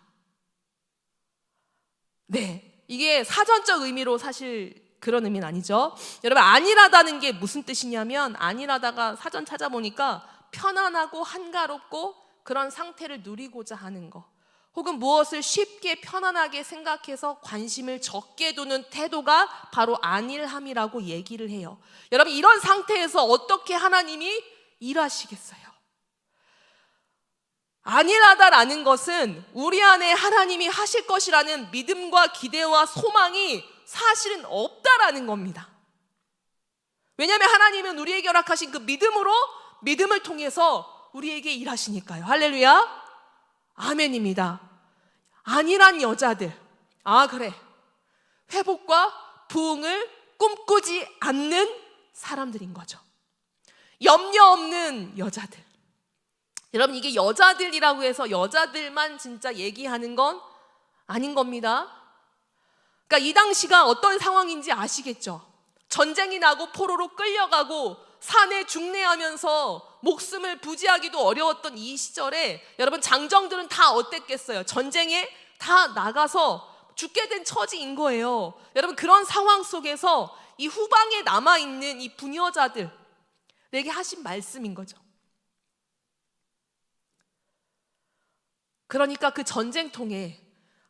네, 이게 사전적 의미로 사실 그런 의미는 아니죠. 여러분, 안일하다는 게 무슨 뜻이냐면, 안일하다가 사전 찾아보니까 편안하고 한가롭고 그런 상태를 누리고자 하는 거, 혹은 무엇을 쉽게 편안하게 생각해서 관심을 적게 두는 태도가 바로 안일함이라고 얘기를 해요. 여러분, 이런 상태에서 어떻게 하나님이 일하시겠어요? 안일하다라는 것은 우리 안에 하나님이 하실 것이라는 믿음과 기대와 소망이 사실은 없다라는 겁니다. 왜냐하면 하나님은 우리에게 허락하신 그 믿음을 통해서 우리에게 일하시니까요. 할렐루야, 아멘입니다. 안일한 여자들, 그래, 회복과 부흥을 꿈꾸지 않는 사람들인 거죠. 염려 없는 여자들, 여러분, 이게 여자들이라고 해서 여자들만 진짜 얘기하는 건 아닌 겁니다. 그러니까 이 당시가 어떤 상황인지 아시겠죠? 전쟁이 나고 포로로 끌려가고 산에 중내하면서 목숨을 부지하기도 어려웠던 이 시절에 여러분, 장정들은 다 어땠겠어요? 전쟁에 다 나가서 죽게 된 처지인 거예요. 여러분, 그런 상황 속에서 이 후방에 남아있는 이 부녀자들에게 하신 말씀인 거죠. 그러니까 그 전쟁통에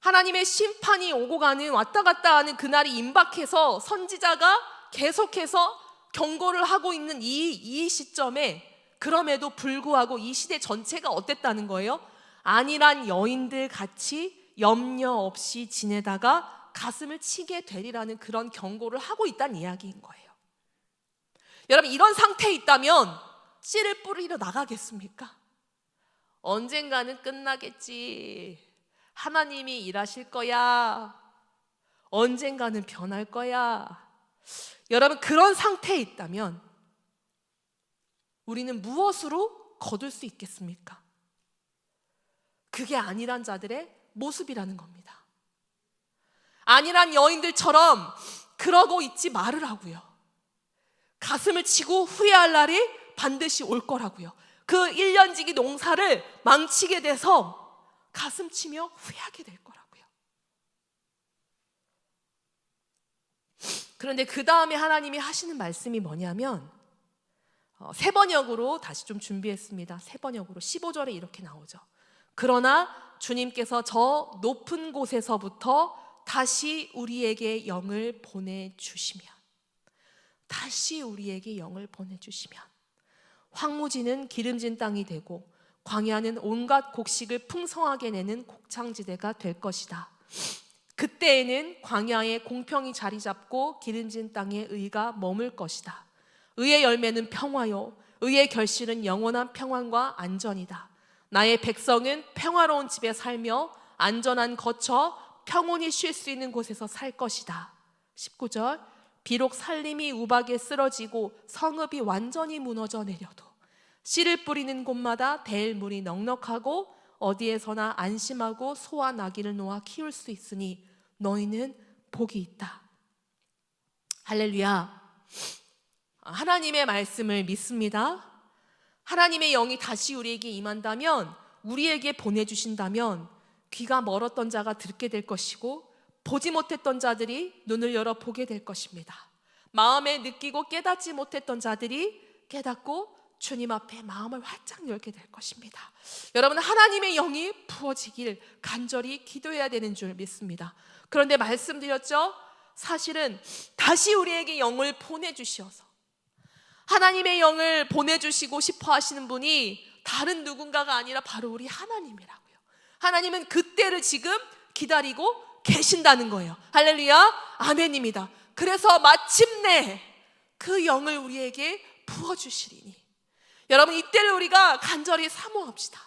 하나님의 심판이 오고 가는, 왔다 갔다 하는 그날이 임박해서 선지자가 계속해서 경고를 하고 있는 이 시점에, 그럼에도 불구하고 이 시대 전체가 어땠다는 거예요? 안일한 여인들 같이 염려 없이 지내다가 가슴을 치게 되리라는 그런 경고를 하고 있다는 이야기인 거예요. 여러분, 이런 상태에 있다면 씨를 뿌리러 나가겠습니까? 언젠가는 끝나겠지. 하나님이 일하실 거야. 언젠가는 변할 거야. 여러분, 그런 상태에 있다면 우리는 무엇으로 거둘 수 있겠습니까? 그게 안일한 자들의 모습이라는 겁니다. 안일한 여인들처럼 그러고 있지 말으라고요. 가슴을 치고 후회할 날이 반드시 올 거라고요. 그 1년지기 농사를 망치게 돼서 가슴 치며 후회하게 될 거라고요. 그런데 그 다음에 하나님이 하시는 말씀이 뭐냐면, 세 번역으로 다시 좀 준비했습니다. 세 번역으로 15절에 이렇게 나오죠. 그러나 주님께서 저 높은 곳에서부터 다시 우리에게 영을 보내주시면, 다시 우리에게 영을 보내주시면 황무지는 기름진 땅이 되고 광야는 온갖 곡식을 풍성하게 내는 곡창지대가 될 것이다. 그때에는 광야에 공평이 자리 잡고 기름진 땅에 의가 머물 것이다. 의의 열매는 평화요, 의의 결실은 영원한 평안과 안전이다. 나의 백성은 평화로운 집에 살며 안전한 거처 평온히 쉴 수 있는 곳에서 살 것이다. 19절, 비록 살림이 우박에 쓰러지고 성읍이 완전히 무너져 내려도 씨를 뿌리는 곳마다 댈 물이 넉넉하고 어디에서나 안심하고 소와 나귀를 놓아 키울 수 있으니 너희는 복이 있다. 할렐루야. 하나님의 말씀을 믿습니다. 하나님의 영이 다시 우리에게 임한다면, 우리에게 보내주신다면 귀가 멀었던 자가 듣게 될 것이고 보지 못했던 자들이 눈을 열어 보게 될 것입니다. 마음에 느끼고 깨닫지 못했던 자들이 깨닫고 주님 앞에 마음을 활짝 열게 될 것입니다. 여러분, 하나님의 영이 부어지길 간절히 기도해야 되는 줄 믿습니다. 그런데 말씀드렸죠? 사실은 다시 우리에게 영을 보내주셔서, 하나님의 영을 보내주시고 싶어 하시는 분이 다른 누군가가 아니라 바로 우리 하나님이라고요. 하나님은 그때를 지금 기다리고 계신다는 거예요. 할렐루야, 아멘입니다. 그래서 마침내 그 영을 우리에게 부어주시리니 여러분, 이때를 우리가 간절히 사모합시다.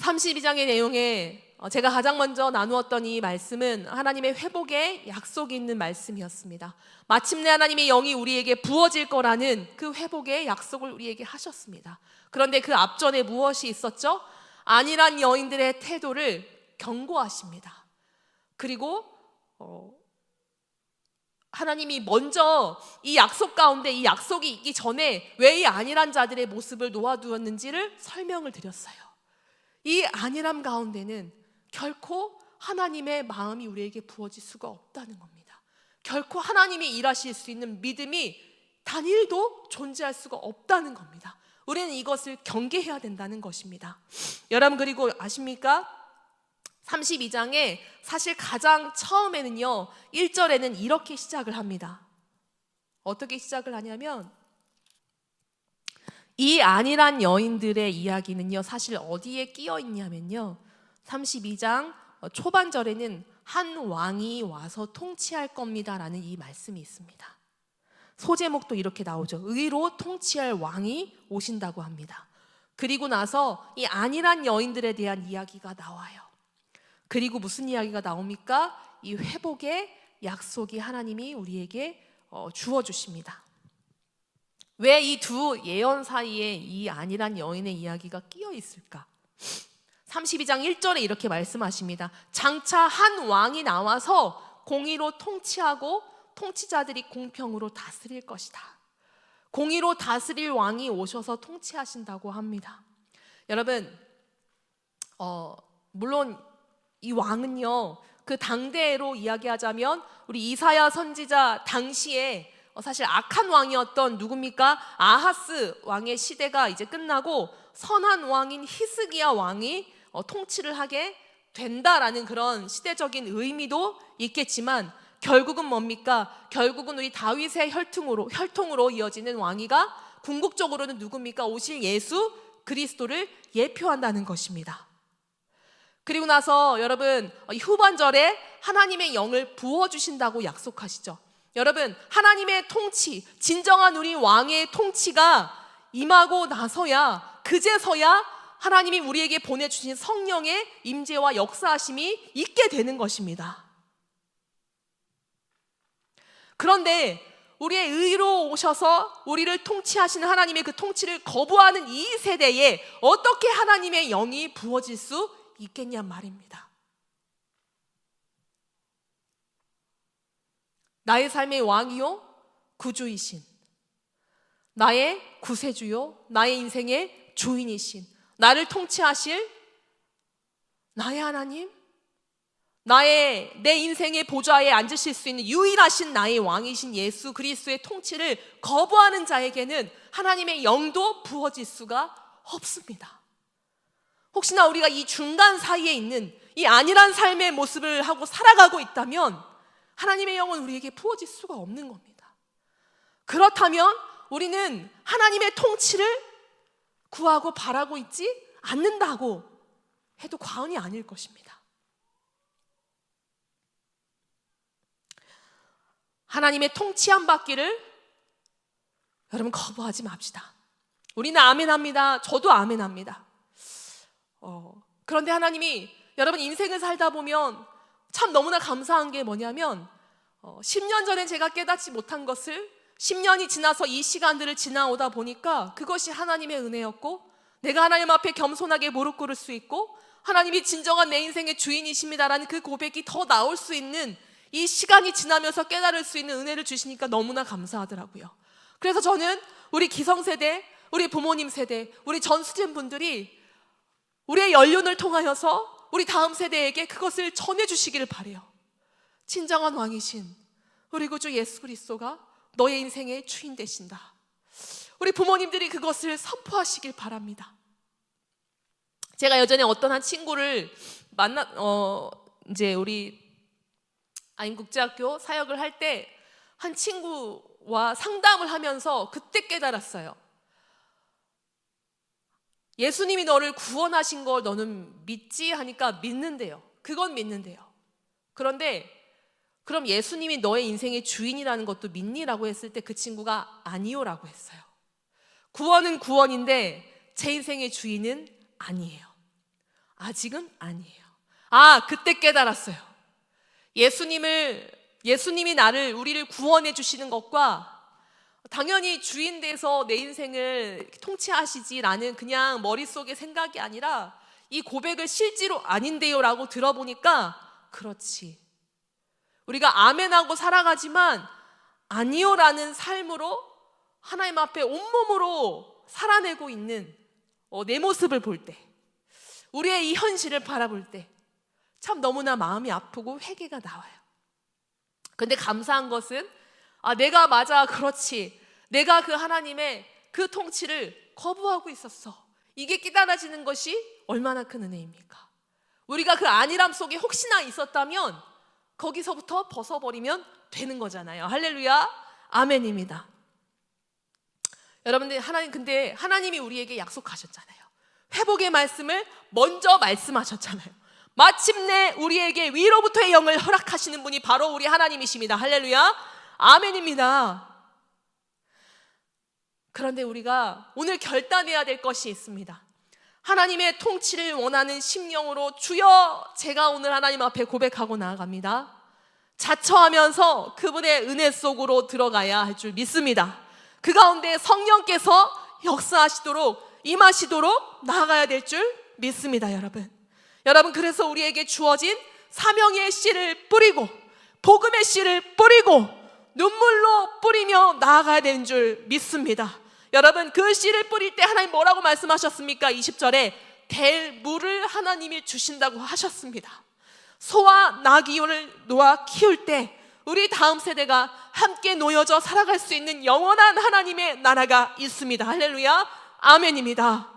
32장의 내용에 제가 가장 먼저 나누었던 이 말씀은 하나님의 회복의 약속이 있는 말씀이었습니다. 마침내 하나님의 영이 우리에게 부어질 거라는 그 회복의 약속을 우리에게 하셨습니다. 그런데 그 앞전에 무엇이 있었죠? 안일한 여인들의 태도를 경고하십니다. 그리고 하나님이 먼저 이 약속 가운데, 이 약속이 있기 전에 왜 이 안일한 자들의 모습을 놓아두었는지를 설명을 드렸어요. 이 안일함 가운데는 결코 하나님의 마음이 우리에게 부어질 수가 없다는 겁니다. 결코 하나님이 일하실 수 있는 믿음이 단 1도 존재할 수가 없다는 겁니다. 우리는 이것을 경계해야 된다는 것입니다. 여러분, 그리고 아십니까? 32장에 사실 가장 처음에는요, 1절에는 이렇게 시작을 합니다. 어떻게 시작을 하냐면, 이 안일한 여인들의 이야기는요, 사실 어디에 끼어 있냐면요, 32장 초반절에는 한 왕이 와서 통치할 겁니다 라는 이 말씀이 있습니다. 소제목도 이렇게 나오죠. 의로 통치할 왕이 오신다고 합니다. 그리고 나서 이 안일한 여인들에 대한 이야기가 나와요. 그리고 무슨 이야기가 나옵니까? 이 회복의 약속이 하나님이 우리에게 주어주십니다. 왜 이 두 예언 사이에 이 안이란 여인의 이야기가 끼어 있을까? 32장 1절에 이렇게 말씀하십니다. 장차 한 왕이 나와서 공의로 통치하고 통치자들이 공평으로 다스릴 것이다. 공의로 다스릴 왕이 오셔서 통치하신다고 합니다. 여러분, 물론 이 왕은요, 그 당대로 이야기하자면 우리 이사야 선지자 당시에 사실 악한 왕이었던 누굽니까? 아하스 왕의 시대가 이제 끝나고 선한 왕인 히스기야 왕이 통치를 하게 된다라는 그런 시대적인 의미도 있겠지만, 결국은 뭡니까? 결국은 우리 다윗의 혈통으로 이어지는 왕위가 궁극적으로는 누굽니까? 오실 예수 그리스도를 예표한다는 것입니다. 그리고 나서 여러분, 후반절에 하나님의 영을 부어주신다고 약속하시죠. 여러분, 하나님의 통치, 진정한 우리 왕의 통치가 임하고 나서야, 그제서야 하나님이 우리에게 보내주신 성령의 임재와 역사하심이 있게 되는 것입니다. 그런데 우리의 의로 오셔서 우리를 통치하시는 하나님의 그 통치를 거부하는 이 세대에 어떻게 하나님의 영이 부어질 수 있겠냐 말입니다. 나의 삶의 왕이요 구주이신, 나의 구세주요 나의 인생의 주인이신, 나를 통치하실 나의 하나님, 내 인생의 보좌에 앉으실 수 있는 유일하신 나의 왕이신 예수 그리스도의 통치를 거부하는 자에게는 하나님의 영도 부어질 수가 없습니다. 혹시나 우리가 이 중간 사이에 있는 이 안일한 삶의 모습을 하고 살아가고 있다면 하나님의 영은 우리에게 부어질 수가 없는 겁니다. 그렇다면 우리는 하나님의 통치를 구하고 바라고 있지 않는다고 해도 과언이 아닐 것입니다. 하나님의 통치함 받기를 여러분 거부하지 맙시다. 우리는 아멘합니다. 저도 아멘합니다. 그런데 하나님이 여러분 인생을 살다 보면 참 너무나 감사한 게 뭐냐면 10년 전에 제가 깨닫지 못한 것을 10년이 지나서 이 시간들을 지나오다 보니까 그것이 하나님의 은혜였고, 내가 하나님 앞에 겸손하게 무릎 꿇을 수 있고 하나님이 진정한 내 인생의 주인이십니다라는 그 고백이 더 나올 수 있는 이 시간이 지나면서 깨달을 수 있는 은혜를 주시니까 너무나 감사하더라고요. 그래서 저는 우리 기성세대, 우리 부모님 세대, 우리 전수진 분들이 우리의 연륜을 통하여서 우리 다음 세대에게 그것을 전해주시기를 바라요. 진정한 왕이신 우리 구주 예수 그리스도가 너의 인생의 주인 되신다. 우리 부모님들이 그것을 선포하시길 바랍니다. 제가 예전에 어떤 한 친구를 이제 우리 안국제학교 사역을 할 때 한 친구와 상담을 하면서 그때 깨달았어요. 예수님이 너를 구원하신 걸 너는 믿지? 하니까 믿는데요. 그건 믿는데요. 그런데 그럼 예수님이 너의 인생의 주인이라는 것도 믿니?라고 했을 때 그 친구가 아니요라고 했어요. 구원은 구원인데 제 인생의 주인은 아니에요. 아직은 아니에요. 그때 깨달았어요. 예수님이 우리를 구원해 주시는 것과 당연히 주인 돼서 내 인생을 통치하시지라는 그냥 머릿속의 생각이 아니라 이 고백을 실제로 아닌데요 라고 들어보니까 그렇지, 우리가 아멘하고 살아가지만 아니요라는 삶으로 하나님 앞에 온몸으로 살아내고 있는 내 모습을 볼 때, 우리의 이 현실을 바라볼 때 참 너무나 마음이 아프고 회개가 나와요. 근데 감사한 것은 내가 맞아, 그렇지, 내가 그 하나님의 그 통치를 거부하고 있었어, 이게 깨달아지는 것이 얼마나 큰 은혜입니까? 우리가 그 안일함 속에 혹시나 있었다면 거기서부터 벗어버리면 되는 거잖아요. 할렐루야, 아멘입니다. 여러분들, 근데 하나님이 우리에게 약속하셨잖아요. 회복의 말씀을 먼저 말씀하셨잖아요. 마침내 우리에게 위로부터의 영을 허락하시는 분이 바로 우리 하나님이십니다. 할렐루야, 아멘입니다. 그런데 우리가 오늘 결단해야 될 것이 있습니다. 하나님의 통치를 원하는 심령으로 주여, 제가 오늘 하나님 앞에 고백하고 나아갑니다. 자처하면서 그분의 은혜 속으로 들어가야 할 줄 믿습니다. 그 가운데 성령께서 역사하시도록 임하시도록 나아가야 될 줄 믿습니다. 여러분 그래서 우리에게 주어진 사명의 씨를 뿌리고 복음의 씨를 뿌리고 눈물로 뿌리며 나아가야 되는 줄 믿습니다. 여러분 그 씨를 뿌릴 때 하나님 뭐라고 말씀하셨습니까? 20절에 될 물을 하나님이 주신다고 하셨습니다. 소와 나귀를 놓아 키울 때 우리 다음 세대가 함께 놓여져 살아갈 수 있는 영원한 하나님의 나라가 있습니다. 할렐루야, 아멘입니다.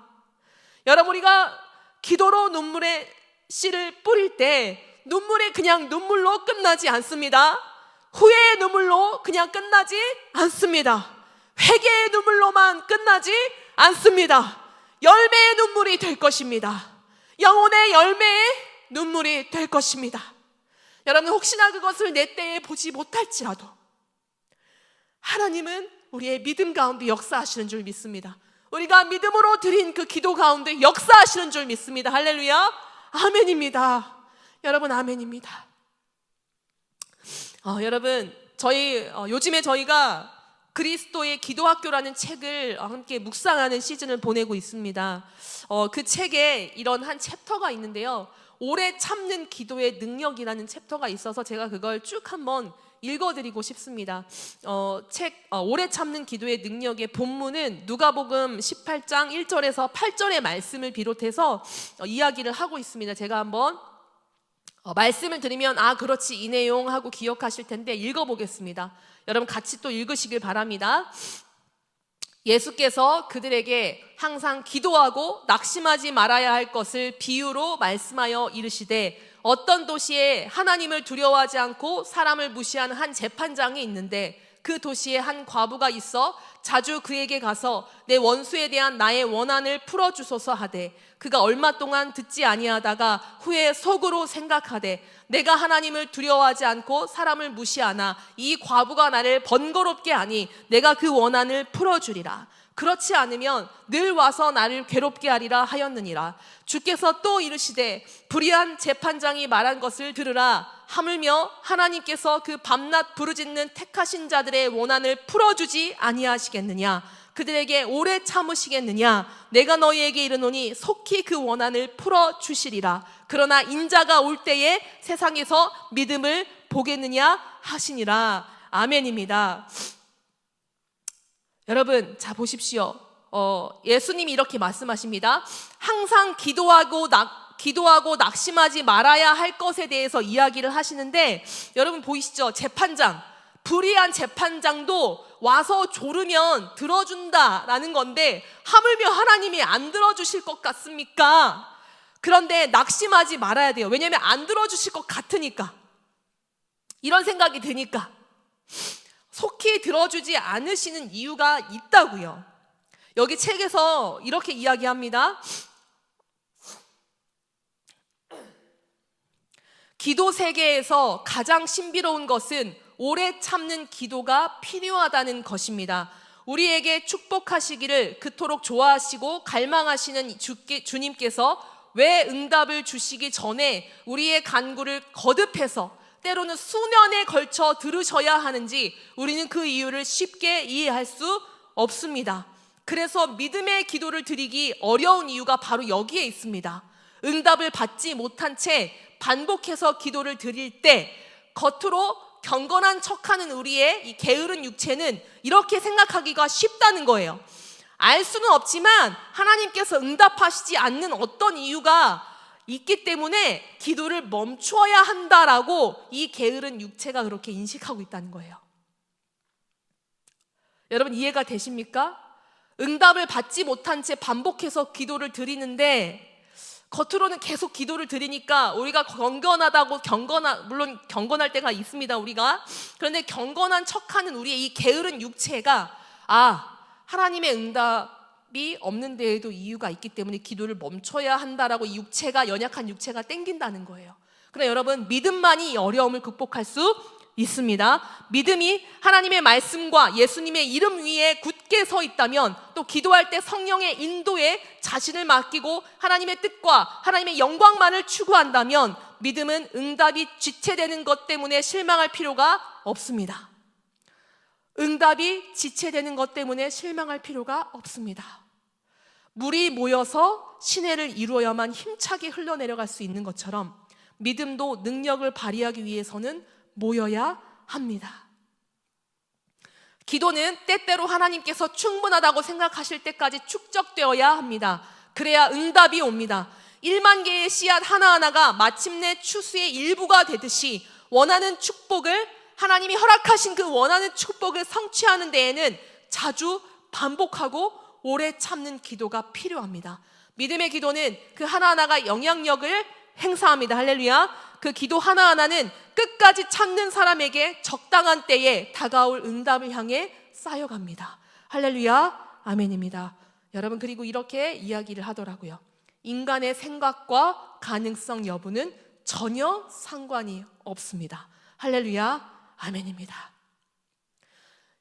여러분 우리가 기도로 눈물의 씨를 뿌릴 때 눈물이 그냥 눈물로 끝나지 않습니다. 후회의 눈물로 그냥 끝나지 않습니다. 회개의 눈물로만 끝나지 않습니다. 열매의 눈물이 될 것입니다. 영혼의 열매의 눈물이 될 것입니다. 여러분 혹시나 그것을 내 때에 보지 못할지라도 하나님은 우리의 믿음 가운데 역사하시는 줄 믿습니다. 우리가 믿음으로 드린 그 기도 가운데 역사하시는 줄 믿습니다. 할렐루야, 아멘입니다. 여러분 아멘입니다. 여러분 요즘에 저희가 그리스도의 기도학교라는 책을 함께 묵상하는 시즌을 보내고 있습니다. 그 책에 이런 한 챕터가 있는데요, 오래 참는 기도의 능력이라는 챕터가 있어서 제가 그걸 쭉 한번 읽어드리고 싶습니다. 오래 참는 기도의 능력의 본문은 누가복음 18장 1절에서 8절의 말씀을 비롯해서 이야기를 하고 있습니다. 제가 한번 말씀을 드리면 그렇지 이 내용 하고 기억하실 텐데 읽어보겠습니다. 여러분 같이 또 읽으시길 바랍니다. 예수께서 그들에게 항상 기도하고 낙심하지 말아야 할 것을 비유로 말씀하여 이르시되 어떤 도시에 하나님을 두려워하지 않고 사람을 무시하는 한 재판장이 있는데 그 도시에 한 과부가 있어 자주 그에게 가서 내 원수에 대한 나의 원한을 풀어주소서 하되 그가 얼마 동안 듣지 아니하다가 후에 속으로 생각하되 내가 하나님을 두려워하지 않고 사람을 무시하나 이 과부가 나를 번거롭게 하니 내가 그 원한을 풀어주리라. 그렇지 않으면 늘 와서 나를 괴롭게 하리라 하였느니라. 주께서 또 이르시되 불의한 재판장이 말한 것을 들으라. 하물며 하나님께서 그 밤낮 부르짖는 택하신 자들의 원한을 풀어주지 아니하시겠느냐. 그들에게 오래 참으시겠느냐. 내가 너희에게 이르노니 속히 그 원한을 풀어주시리라. 그러나 인자가 올 때에 세상에서 믿음을 보겠느냐 하시니라. 아멘입니다. 여러분 자 보십시오. 예수님이 이렇게 말씀하십니다. 항상 기도하고 낙심하지 말아야 할 것에 대해서 이야기를 하시는데 여러분 보이시죠? 재판장, 불의한 재판장도 와서 조르면 들어준다라는 건데 하물며 하나님이 안 들어주실 것 같습니까? 그런데 낙심하지 말아야 돼요. 왜냐하면 안 들어주실 것 같으니까, 이런 생각이 드니까 속히 들어주지 않으시는 이유가 있다고요. 여기 책에서 이렇게 이야기합니다. 기도 세계에서 가장 신비로운 것은 오래 참는 기도가 필요하다는 것입니다. 우리에게 축복하시기를 그토록 좋아하시고 갈망하시는 주님께서 왜 응답을 주시기 전에 우리의 간구를 거듭해서 때로는 수년에 걸쳐 들으셔야 하는지 우리는 그 이유를 쉽게 이해할 수 없습니다. 그래서 믿음의 기도를 드리기 어려운 이유가 바로 여기에 있습니다. 응답을 받지 못한 채 반복해서 기도를 드릴 때 겉으로 경건한 척하는 우리의 이 게으른 육체는 이렇게 생각하기가 쉽다는 거예요. 알 수는 없지만 하나님께서 응답하시지 않는 어떤 이유가 있기 때문에 기도를 멈춰야 한다라고 이 게으른 육체가 그렇게 인식하고 있다는 거예요. 여러분 이해가 되십니까? 응답을 받지 못한 채 반복해서 기도를 드리는데 겉으로는 계속 기도를 드리니까 우리가 경건하다고 물론 경건할 때가 있습니다, 우리가. 그런데 경건한 척하는 우리의 이 게으른 육체가 하나님의 응답이 없는 데에도 이유가 있기 때문에 기도를 멈춰야 한다라고 이 육체가, 연약한 육체가 땡긴다는 거예요. 그러나 여러분 믿음만이 이 어려움을 극복할 수 있습니다. 믿음이 하나님의 말씀과 예수님의 이름 위에 굳게 서 있다면, 또 기도할 때 성령의 인도에 자신을 맡기고 하나님의 뜻과 하나님의 영광만을 추구한다면 믿음은 응답이 지체되는 것 때문에 실망할 필요가 없습니다. 응답이 지체되는 것 때문에 실망할 필요가 없습니다. 물이 모여서 시내를 이루어야만 힘차게 흘러내려갈 수 있는 것처럼 믿음도 능력을 발휘하기 위해서는 모여야 합니다. 기도는 때때로 하나님께서 충분하다고 생각하실 때까지 축적되어야 합니다. 그래야 응답이 옵니다. 1만 개의 씨앗 하나하나가 마침내 추수의 일부가 되듯이 원하는 축복을, 하나님이 허락하신 그 원하는 축복을 성취하는 데에는 자주 반복하고 오래 참는 기도가 필요합니다. 믿음의 기도는 그 하나하나가 영향력을 행사합니다. 할렐루야. 그 기도 하나하나는 끝까지 참는 사람에게 적당한 때에 다가올 응답을 향해 쌓여갑니다. 할렐루야. 아멘입니다. 여러분, 그리고 이렇게 이야기를 하더라고요. 인간의 생각과 가능성 여부는 전혀 상관이 없습니다. 할렐루야. 아멘입니다.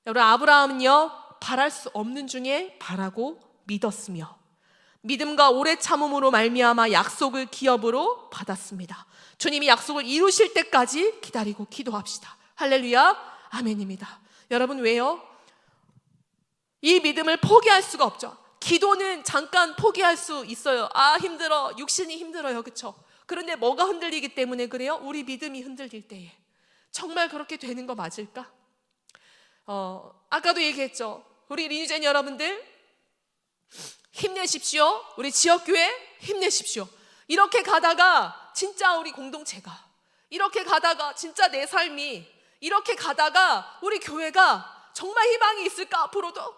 여러분, 아브라함은요, 바랄 수 없는 중에 바라고 믿었으며 믿음과 오래 참음으로 말미암아 약속을 기업으로 받았습니다. 주님이 약속을 이루실 때까지 기다리고 기도합시다. 할렐루야. 아멘입니다. 여러분, 왜요? 이 믿음을 포기할 수가 없죠. 기도는 잠깐 포기할 수 있어요. 아, 힘들어. 육신이 힘들어요. 그렇죠? 그런데 뭐가 흔들리기 때문에 그래요? 우리 믿음이 흔들릴 때에. 정말 그렇게 되는 거 맞을까? 아까도 얘기했죠. 우리 리니젠 여러분들 힘내십시오. 우리 지역교회 힘내십시오. 이렇게 가다가 진짜 우리 공동체가, 이렇게 가다가 진짜 내 삶이, 이렇게 가다가 우리 교회가 정말 희망이 있을까 앞으로도?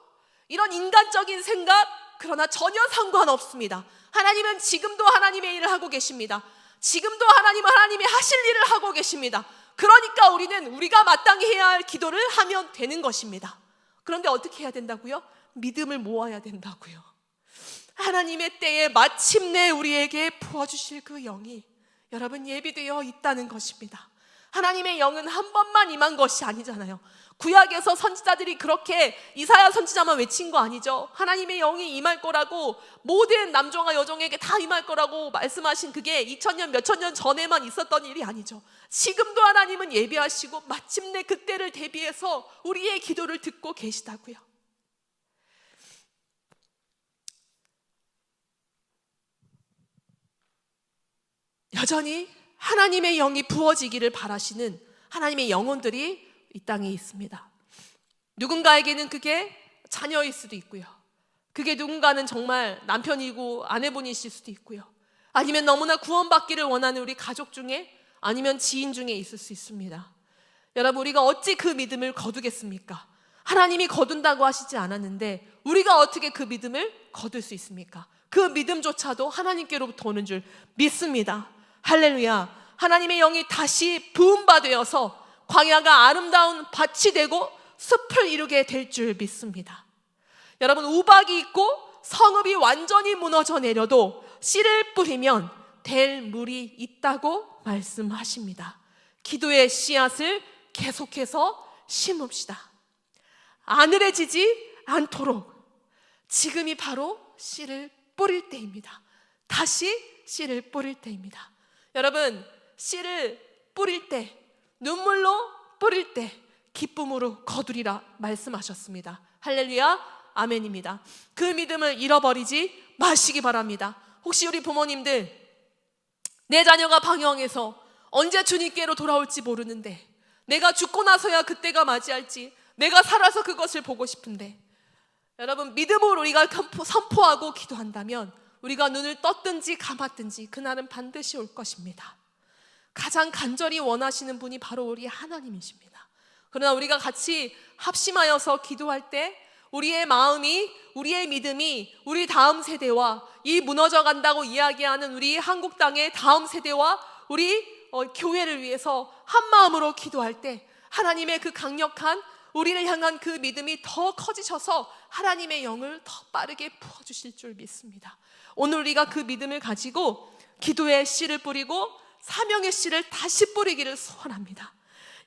이런 인간적인 생각, 그러나 전혀 상관없습니다. 하나님은 지금도 하나님의 일을 하고 계십니다. 지금도 하나님은 하나님이 하실 일을 하고 계십니다. 그러니까 우리는 우리가 마땅히 해야 할 기도를 하면 되는 것입니다. 그런데 어떻게 해야 된다고요? 믿음을 모아야 된다고요. 하나님의 때에 마침내 우리에게 부어주실 그 영이 여러분 예비되어 있다는 것입니다. 하나님의 영은 한 번만 임한 것이 아니잖아요. 구약에서 선지자들이 그렇게 이사야 선지자만 외친 거 아니죠. 하나님의 영이 임할 거라고, 모든 남종과 여종에게 다 임할 거라고 말씀하신 그게 2000년 몇천 년 전에만 있었던 일이 아니죠. 지금도 하나님은 예비하시고 마침내 그때를 대비해서 우리의 기도를 듣고 계시다고요. 여전히 하나님의 영이 부어지기를 바라시는 하나님의 영혼들이 이 땅에 있습니다. 누군가에게는 그게 자녀일 수도 있고요. 그게 누군가는 정말 남편이고 아내분이실 수도 있고요. 아니면 너무나 구원받기를 원하는 우리 가족 중에, 아니면 지인 중에 있을 수 있습니다. 여러분, 우리가 어찌 그 믿음을 거두겠습니까? 하나님이 거둔다고 하시지 않았는데 우리가 어떻게 그 믿음을 거둘 수 있습니까? 그 믿음조차도 하나님께로부터 오는 줄 믿습니다. 할렐루야. 하나님의 영이 다시 부음받으어서 광야가 아름다운 밭이 되고 숲을 이루게 될 줄 믿습니다. 여러분, 우박이 있고 성읍이 완전히 무너져 내려도 씨를 뿌리면 될 물이 있다고 말씀하십니다. 기도의 씨앗을 계속해서 심읍시다. 아늘해지지 않도록 지금이 바로 씨를 뿌릴 때입니다. 다시 씨를 뿌릴 때입니다. 여러분, 씨를 뿌릴 때, 눈물로 뿌릴 때 기쁨으로 거두리라 말씀하셨습니다. 할렐루야. 아멘입니다. 그 믿음을 잃어버리지 마시기 바랍니다. 혹시 우리 부모님들, 내 자녀가 방황해서 언제 주님께로 돌아올지 모르는데, 내가 죽고 나서야 그때가 맞이할지, 내가 살아서 그것을 보고 싶은데, 여러분, 믿음으로 우리가 선포하고 기도한다면 우리가 눈을 떴든지 감았든지 그날은 반드시 올 것입니다. 가장 간절히 원하시는 분이 바로 우리 하나님이십니다. 그러나 우리가 같이 합심하여서 기도할 때 우리의 마음이, 우리의 믿음이 우리 다음 세대와 이 무너져 간다고 이야기하는 우리 한국 땅의 다음 세대와 우리 교회를 위해서 한 마음으로 기도할 때 하나님의 그 강력한 우리를 향한 그 믿음이 더 커지셔서 하나님의 영을 더 빠르게 부어주실 줄 믿습니다. 오늘 우리가 그 믿음을 가지고 기도의 씨를 뿌리고 사명의 씨를 다시 뿌리기를 소원합니다.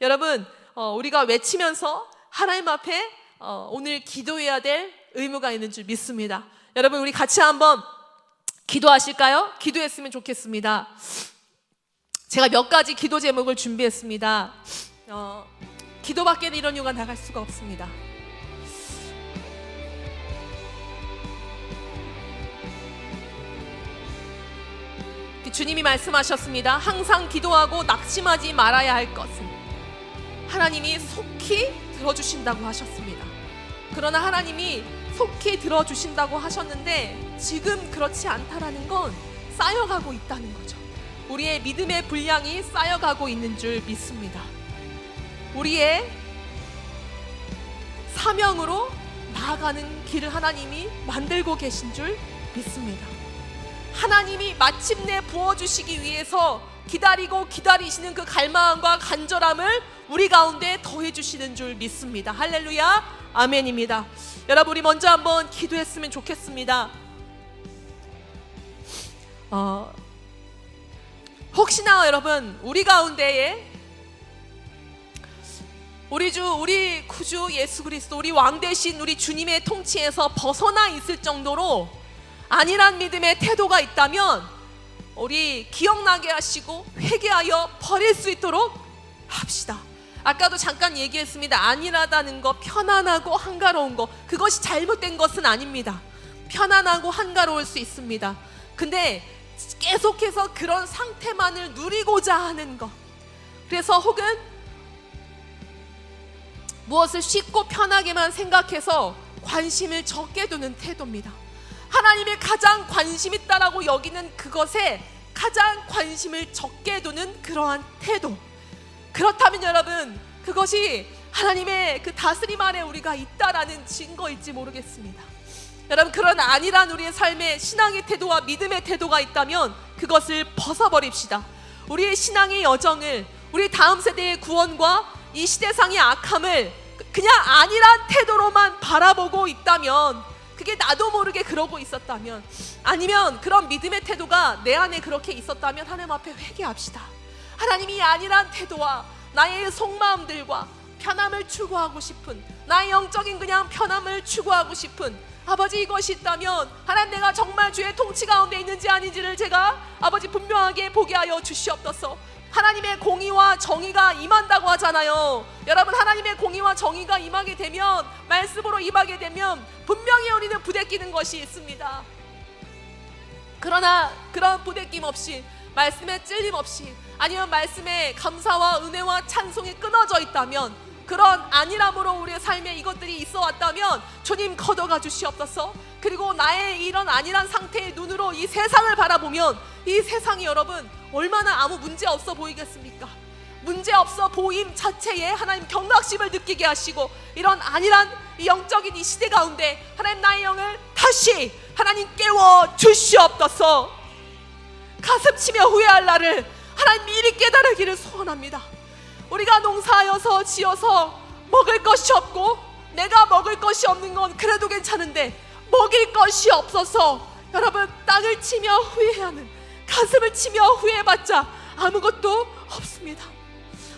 여러분, 우리가 외치면서 하나님 앞에 오늘 기도해야 될 의무가 있는 줄 믿습니다. 여러분, 우리 같이 한번 기도하실까요? 기도했으면 좋겠습니다. 제가 몇 가지 기도 제목을 준비했습니다. 기도밖에 이런 이유가 나갈 수가 없습니다. 주님이 말씀하셨습니다. 항상 기도하고 낙심하지 말아야 할 것은 하나님이 속히 들어주신다고 하셨습니다. 그러나 하나님이 속히 들어주신다고 하셨는데 지금 그렇지 않다라는 건 쌓여가고 있다는 거죠. 우리의 믿음의 분량이 쌓여가고 있는 줄 믿습니다. 우리의 사명으로 나아가는 길을 하나님이 만들고 계신 줄 믿습니다. 하나님이 마침내 부어주시기 위해서 기다리고 기다리시는 그 갈망과 간절함을 우리 가운데 더해주시는 줄 믿습니다. 할렐루야, 아멘입니다. 여러분, 우리 먼저 한번 기도했으면 좋겠습니다. 혹시나 여러분, 우리 가운데에 우리 주, 우리 구주 예수 그리스도, 우리 왕 대신 우리 주님의 통치에서 벗어나 있을 정도로 아니란 믿음의 태도가 있다면 우리 기억나게 하시고 회개하여 버릴 수 있도록 합시다. 아까도 잠깐 얘기했습니다. 안일하다는 거, 편안하고 한가로운 거, 그것이 잘못된 것은 아닙니다. 편안하고 한가로울 수 있습니다. 근데 계속해서 그런 상태만을 누리고자 하는 것, 그래서 혹은 무엇을 쉽고 편하게만 생각해서 관심을 적게 두는 태도입니다. 하나님이 가장 관심 있다라고 여기는 그것에 가장 관심을 적게 두는 그러한 태도, 그렇다면 여러분, 그것이 하나님의 그 다스림 아래 우리가 있다라는 증거일지 모르겠습니다. 여러분, 그런 안일한 우리의 삶의 신앙의 태도와 믿음의 태도가 있다면 그것을 벗어버립시다. 우리의 신앙의 여정을, 우리 다음 세대의 구원과 이 시대상의 악함을 그냥 안일한 태도로만 바라보고 있다면, 그게 나도 모르게 그러고 있었다면, 아니면 그런 믿음의 태도가 내 안에 그렇게 있었다면 하나님 앞에 회개합시다. 하나님이 안일한 태도와 나의 속마음들과 편함을 추구하고 싶은, 나의 영적인 그냥 편함을 추구하고 싶은 아버지, 이것이 있다면 하나님, 내가 정말 주의 통치 가운데 있는지 아닌지를 제가 아버지 분명하게 보게 하여 주시옵소서. 하나님의 공의와 정의가 임한다고 하잖아요. 여러분, 하나님의 공의와 정의가 임하게 되면, 말씀으로 임하게 되면 분명히 우리는 부대끼는 것이 있습니다. 그러나 그런 부대낌 없이, 말씀에 찔림 없이, 아니면 말씀에 감사와 은혜와 찬송이 끊어져 있다면, 그런 안일함으로 우리의 삶에 이것들이 있어 왔다면 주님 걷어가 주시옵소서. 그리고 나의 이런 안일한 상태의 눈으로 이 세상을 바라보면 이 세상이 여러분 얼마나 아무 문제 없어 보이겠습니까? 문제 없어 보임 자체에 하나님 경각심을 느끼게 하시고, 이런 안일한 이 영적인 이 시대 가운데 하나님, 나의 영을 다시 하나님 깨워 주시옵소서. 가슴 치며 후회할 날을 하나님 미리 깨달으기를 소원합니다. 우리가 농사하여서 지어서 먹을 것이 없고, 내가 먹을 것이 없는 건 그래도 괜찮은데 먹일 것이 없어서 여러분 땅을 치며 후회하는, 가슴을 치며 후회해봤자 아무것도 없습니다.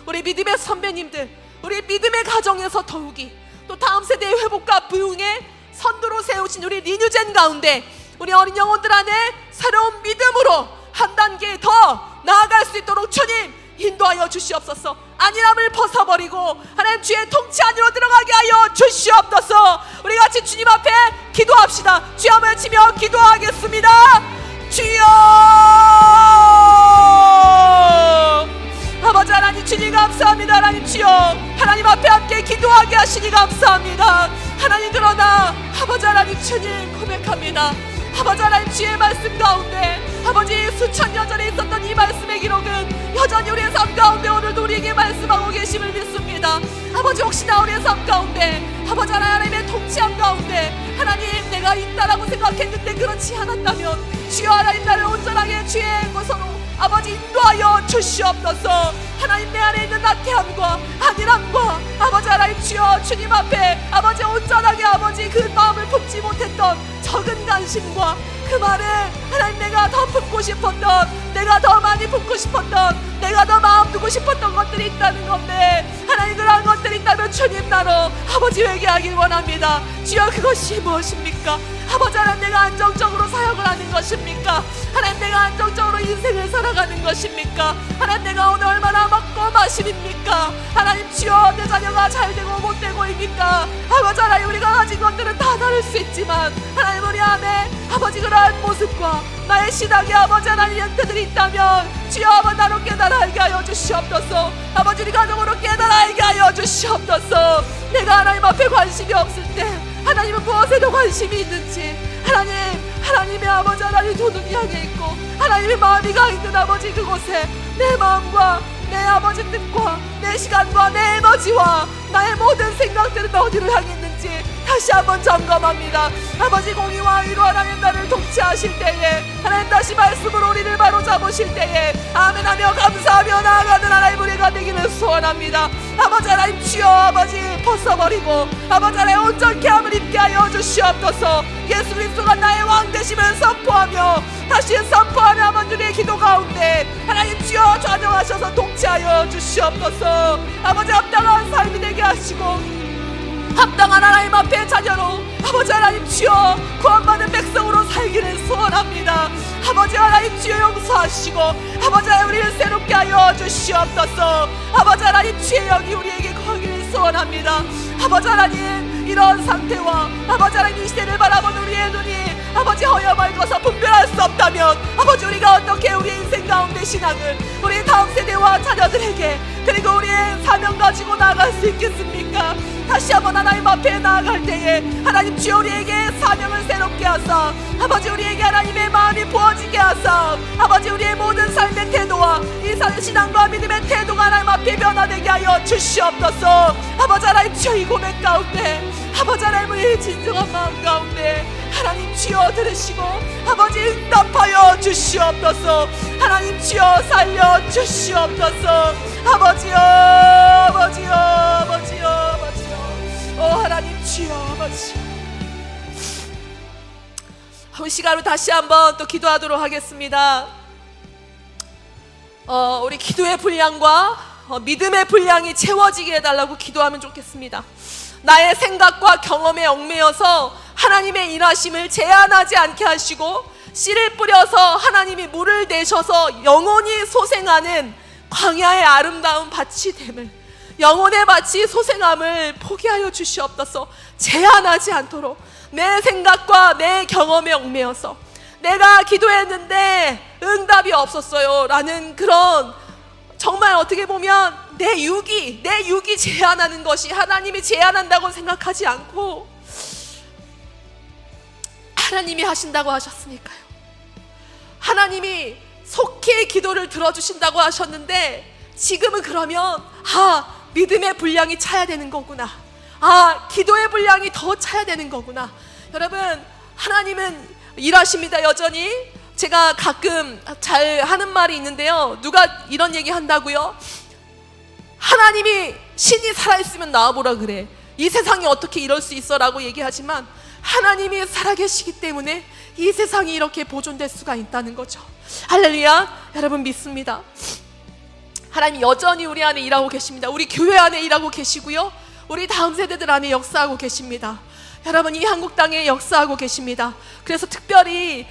우리 믿음의 선배님들, 우리 믿음의 가정에서 더욱이, 또 다음 세대의 회복과 부흥의 선두로 세우신 우리 리뉴젠 가운데 우리 어린 영혼들 안에 새로운 믿음으로 한 단계 더 나아갈 수 있도록 주님 인도하여 주시옵소서. 안일함을 벗어버리고 하나님 주의 통치 안으로 들어가게 하여 주시옵소서. 우리 같이 주님 앞에 기도합시다. 주여 치며 기도하겠습니다. 주여, 아버지 하나님, 주님 감사합니다. 하나님 주여, 하나님 앞에 함께 기도하게 하시니 감사합니다. 하나님, 그러나 아버지 하나님 주님 고백합니다. 아버지 하나님, 주의 말씀 가운데 아버지 수천 년 전에 있었던 이 말씀의 기록은 여전히 우리의 삶 가운데 오늘도 우리에게 말씀하고 계심을 믿습니다. 아버지, 혹시나 우리의 삶 가운데 아버지 하나님의 통치함 가운데 하나님 내가 있다라고 생각했는데 그렇지 않았다면 주여 하나님, 나를 온전하게 주의 것으로 아버지 인도하여 주시옵소서. 하나님, 내 안에 있는 나태함과 안일함과 아버지 하나님 주여 주님 앞에 아버지 온전하게 아버지 그 마음을 품지 못했던 적은 관심과 그 말을 하나님 내가 더 품고 품고 싶었던, 내가 더 많이 품고 싶었던, 내가 더 마음 두고 싶었던 것들이 있다는 건데, 하나님 그러한 것들이 있다면 주님 나로 아버지 회개하길 원합니다. 주여 그것이 무엇입니까? 아버지 하나님 내가 안정적으로 사역을 하는 것입니까? 하나님 내가 안정적으로 인생을 살아가는 것입니까? 하나님 내가 오늘 얼마나 먹고 마십니까? 하나님 주여 내 자녀가 잘되고 못되고입니까? 아버지 하나님 우리가 가진 것들은 다 다를 수 있지만 하나님 우리 안에 아버지 그러한 모습과 나의 신앙의 아버지 하나님 형태들이 있다면 주여 아버지 나로 깨달아 알게 하여 주시옵소서. 아버지 우리 가정으로 깨달아 알게 하여 주시옵소서. 내가 하나님 앞에 관심이 없을 때 하나님은 무엇에도 관심이 있는지, 하나님의 아버지 하나님 두 눈이 향해 있고 하나님의 마음이 가 있는 아버지 그곳에 내 마음과 내 아버지 뜻과 내 시간과 내 에너지와 나의 모든 생각들은 어디를 향해 있는지 다시 한번 점검합니다. 아버지 공의와 의로 하나님 나를 통치하실 때에 하나님 다시 말씀으로 우리를 바로 잡으실 때에 아멘하며 감사하며 나아가는 하나님 우리가 되기를 소원합니다. 아버지 하나님 주여 아버지 벗어버리고 아버지 하나님 온전케 함을 입게 하여 주시옵소서. 예수 그리스도가 나의 왕 되심을 선포하며 다시 선포하는 아버지 우리의 기도 가운데 하나님 주여 좌정하셔서 통치하여 주시옵소서. 아버지 합당한 삶이 되게 하시고 합당한 하나님 앞에 자녀로 아버지 하나님 주여 구원받은 백성으로 살기를 소원합니다. 아버지 하나님 주여 용서하시고 아버지 하나님 우리를 새롭게 하여 주시옵소서. 아버지 하나님 주의 영이 우리에게 거하기를 소원합니다. 아버지 하나님 이런 상태와 아버지 하나님 이 시대를 바라보는 우리의 눈이 아버지 허여멀거서 분별할 수 없다면 아버지 우리가 어떻게 우리의 인생 가운데 신앙을 우리 다음 세대와 자녀들에게 그리고 우리의 사명 가지고 나아갈 수 있겠습니까? 다시 한번 하나님 앞에 나아갈 때에 하나님 주여 우리에게 사명을 새롭게 하사 아버지 우리에게 하나님의 마음이 부어지게 하사 아버지 우리의 모든 삶의 태도와 이 신앙과 믿음의 태도가 하나님 앞에 변화되게 하여 주시옵소서. 아버지 하나님 주여 이 고백 가운데 아버지 하나님 우리의 진정한 마음 가운데 하나님 주여 들으시고 아버지 응답하여 주시옵소서. 하나님 주여 살려 주시옵소서. 아버지여 아버지여 아버지여 아버지여 하나님 주여 아버지 이 시간으로 다시 한번 또 기도하도록 하겠습니다. 우리 기도의 분량과 믿음의 분량이 채워지게 해달라고 기도하면 좋겠습니다. 나의 생각과 경험에 얽매여서 하나님의 일하심을 제한하지 않게 하시고 씨를 뿌려서 하나님이 물을 내셔서 영원히 소생하는 광야의 아름다운 밭이 됨을 영혼의 밭이 소생함을 포기하여 주시옵소서. 제한하지 않도록 내 생각과 내 경험에 얽매여서 내가 기도했는데 응답이 없었어요 라는 그런 정말 어떻게 보면 내 육이 제한하는 것이 하나님이 제한한다고 생각하지 않고 하나님이 하신다고 하셨으니까요. 하나님이 속히 기도를 들어주신다고 하셨는데 지금은 그러면 믿음의 분량이 차야 되는 거구나. 기도의 분량이 더 차야 되는 거구나. 여러분 하나님은 일하십니다. 여전히 제가 가끔 잘 하는 말이 있는데요. 누가 이런 얘기 한다고요? 하나님이 신이 살아있으면 나와보라 그래. 이 세상이 어떻게 이럴 수 있어 라고 얘기하지만 하나님이 살아계시기 때문에 이 세상이 이렇게 보존될 수가 있다는 거죠. 할렐루야. 여러분 믿습니다. 하나님 여전히 우리 안에 일하고 계십니다. 우리 교회 안에 일하고 계시고요. 우리 다음 세대들 안에 역사하고 계십니다. 여러분 이 한국 땅에 역사하고 계십니다. 그래서 특별히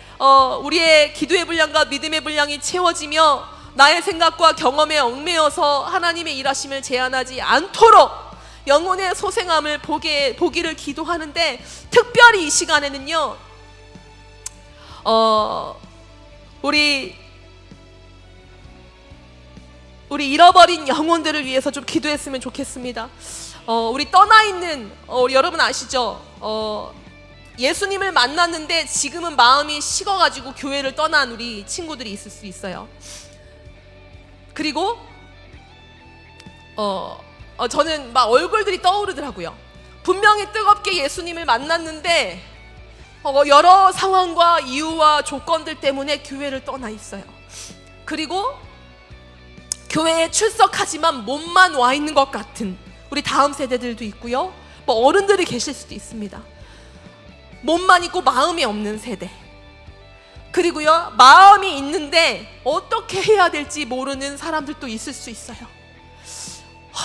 우리의 기도의 분량과 믿음의 분량이 채워지며 나의 생각과 경험에 얽매여서 하나님의 일하심을 제한하지 않도록 영혼의 소생함을 보기를 기도하는데 특별히 이 시간에는요 우리 잃어버린 영혼들을 위해서 좀 기도했으면 좋겠습니다. 우리 떠나 있는 우리 여러분 아시죠? 예수님을 만났는데 지금은 마음이 식어가지고 교회를 떠난 우리 친구들이 있을 수 있어요. 그리고 저는 막 얼굴들이 떠오르더라고요. 분명히 뜨겁게 예수님을 만났는데 여러 상황과 이유와 조건들 때문에 교회를 떠나 있어요. 그리고 교회에 출석하지만 몸만 와 있는 것 같은 우리 다음 세대들도 있고요. 뭐 어른들이 계실 수도 있습니다. 몸만 있고 마음이 없는 세대. 그리고요, 마음이 있는데 어떻게 해야 될지 모르는 사람들도 있을 수 있어요.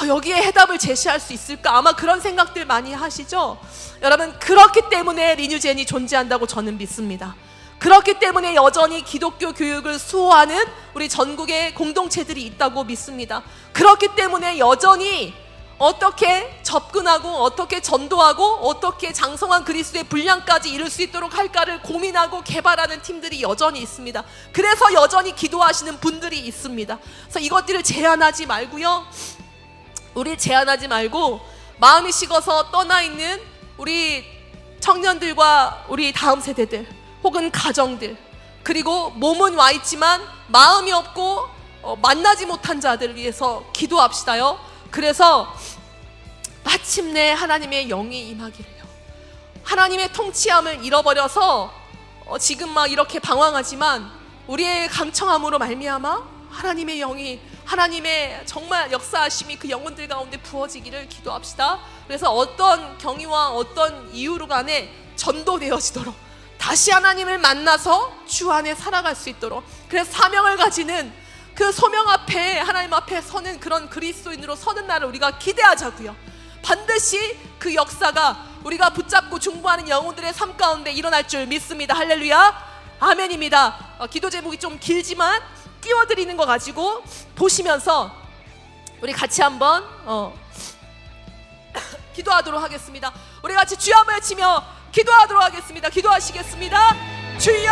여기에 해답을 제시할 수 있을까? 아마 그런 생각들 많이 하시죠? 여러분, 그렇기 때문에 리뉴젠이 존재한다고 저는 믿습니다. 그렇기 때문에 여전히 기독교 교육을 수호하는 우리 전국의 공동체들이 있다고 믿습니다. 그렇기 때문에 여전히 어떻게 접근하고 어떻게 전도하고 어떻게 장성한 그리스도의 분량까지 이룰 수 있도록 할까를 고민하고 개발하는 팀들이 여전히 있습니다. 그래서 여전히 기도하시는 분들이 있습니다. 그래서 이것들을 제한하지 말고요, 우리 제한하지 말고 마음이 식어서 떠나 있는 우리 청년들과 우리 다음 세대들 혹은 가정들, 그리고 몸은 와 있지만 마음이 없고 만나지 못한 자들을 위해서 기도합시다요. 그래서 마침내 하나님의 영이 임하기를요. 하나님의 통치함을 잃어버려서 지금 막 이렇게 방황하지만 우리의 강청함으로 말미암아 하나님의 영이, 하나님의 정말 역사하심이 그 영혼들 가운데 부어지기를 기도합시다. 그래서 어떤 경위와 어떤 이유로 간에 전도되어지도록 다시 하나님을 만나서 주 안에 살아갈 수 있도록, 그래서 사명을 가지는 그 소명 앞에 하나님 앞에 서는 그런 그리스도인으로 서는 날을 우리가 기대하자고요. 반드시 그 역사가 우리가 붙잡고 중보하는 영혼들의 삶 가운데 일어날 줄 믿습니다. 할렐루야, 아멘입니다. 기도 제목이 좀 길지만 띄워드리는 거 가지고 보시면서 우리 같이 한번 기도하도록 하겠습니다. 우리 같이 주여 한번 외치며 기도하도록 하겠습니다. 기도하시겠습니다. 주여!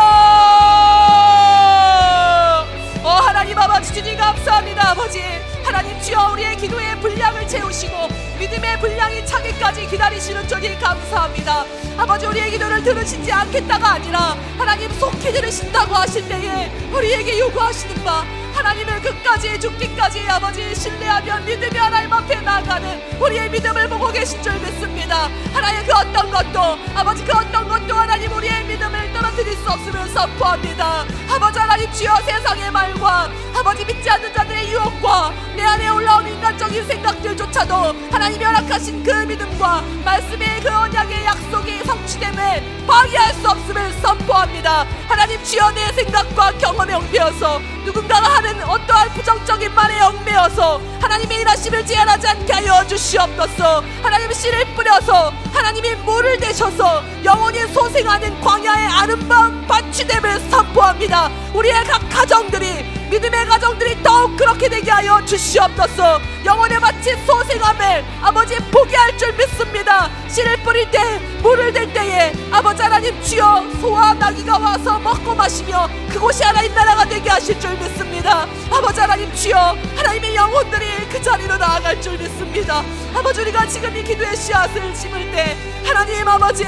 하나님 아버지, 주님 감사합니다. 아버지 하나님, 주여 우리의 기도의 분량을 채우시고 믿음의 분량이 차기까지 기다리시는 주님 감사합니다. 아버지, 우리의 기도를 들으시지 않겠다가 아니라 하나님 속히 들으신다고 하실 때에 우리에게 요구하시는 바 하나님을 끝까지 죽기까지 아버지 신뢰하며 믿으며 하나님 앞에 나아가는 우리의 믿음을 보고 계신 줄 믿습니다. 하나님, 그 어떤 것도 아버지, 그 어떤 것도 하나님 우리의 믿음을 떨어뜨릴 수 없음을 선포합니다. 아버지 하나님, 주여 세상의 말과 아버지 믿지 않는 자들의 유혹과 내 안에 올라오는 인간적인 생각들조차도 하나님이 허락하신 그 믿음과 말씀의 그 언약의 약속이 성취됨에 방해할 수 없음을 선포합니다. 하나님, 주여 내 생각과 경험에 얽매여서 누군가가 하는 어떠한 부정적인 말에 얽매여서 하나님의 일하심을 제한하지 않게 하여 주시옵소서. 하나님의 씨를 뿌려서 하나님이 물을 대셔서 영원히 소생하는 광야의 아름다운 밭이 됨을 선포합니다. 우리의 각 가정들이, 믿음의 가정들이 더욱 그렇게 되게 하여 주시옵소서. 영혼의 밭이 소생함을 아버지 보게 할 줄 믿습니다. 씨를 뿌릴 때, 물을 댈 때에 아버지 하나님, 주여 소와 나귀가 와서 먹고 마시며 그곳이 하나님 나라가 되게 하실 줄 믿습니다. 아버지 하나님, 주여 하나님의 영혼들이 그 자리로 나아갈 줄 믿습니다. 아버지, 우리가 지금 이 기도의 씨앗을 심을 때 하나님 아버지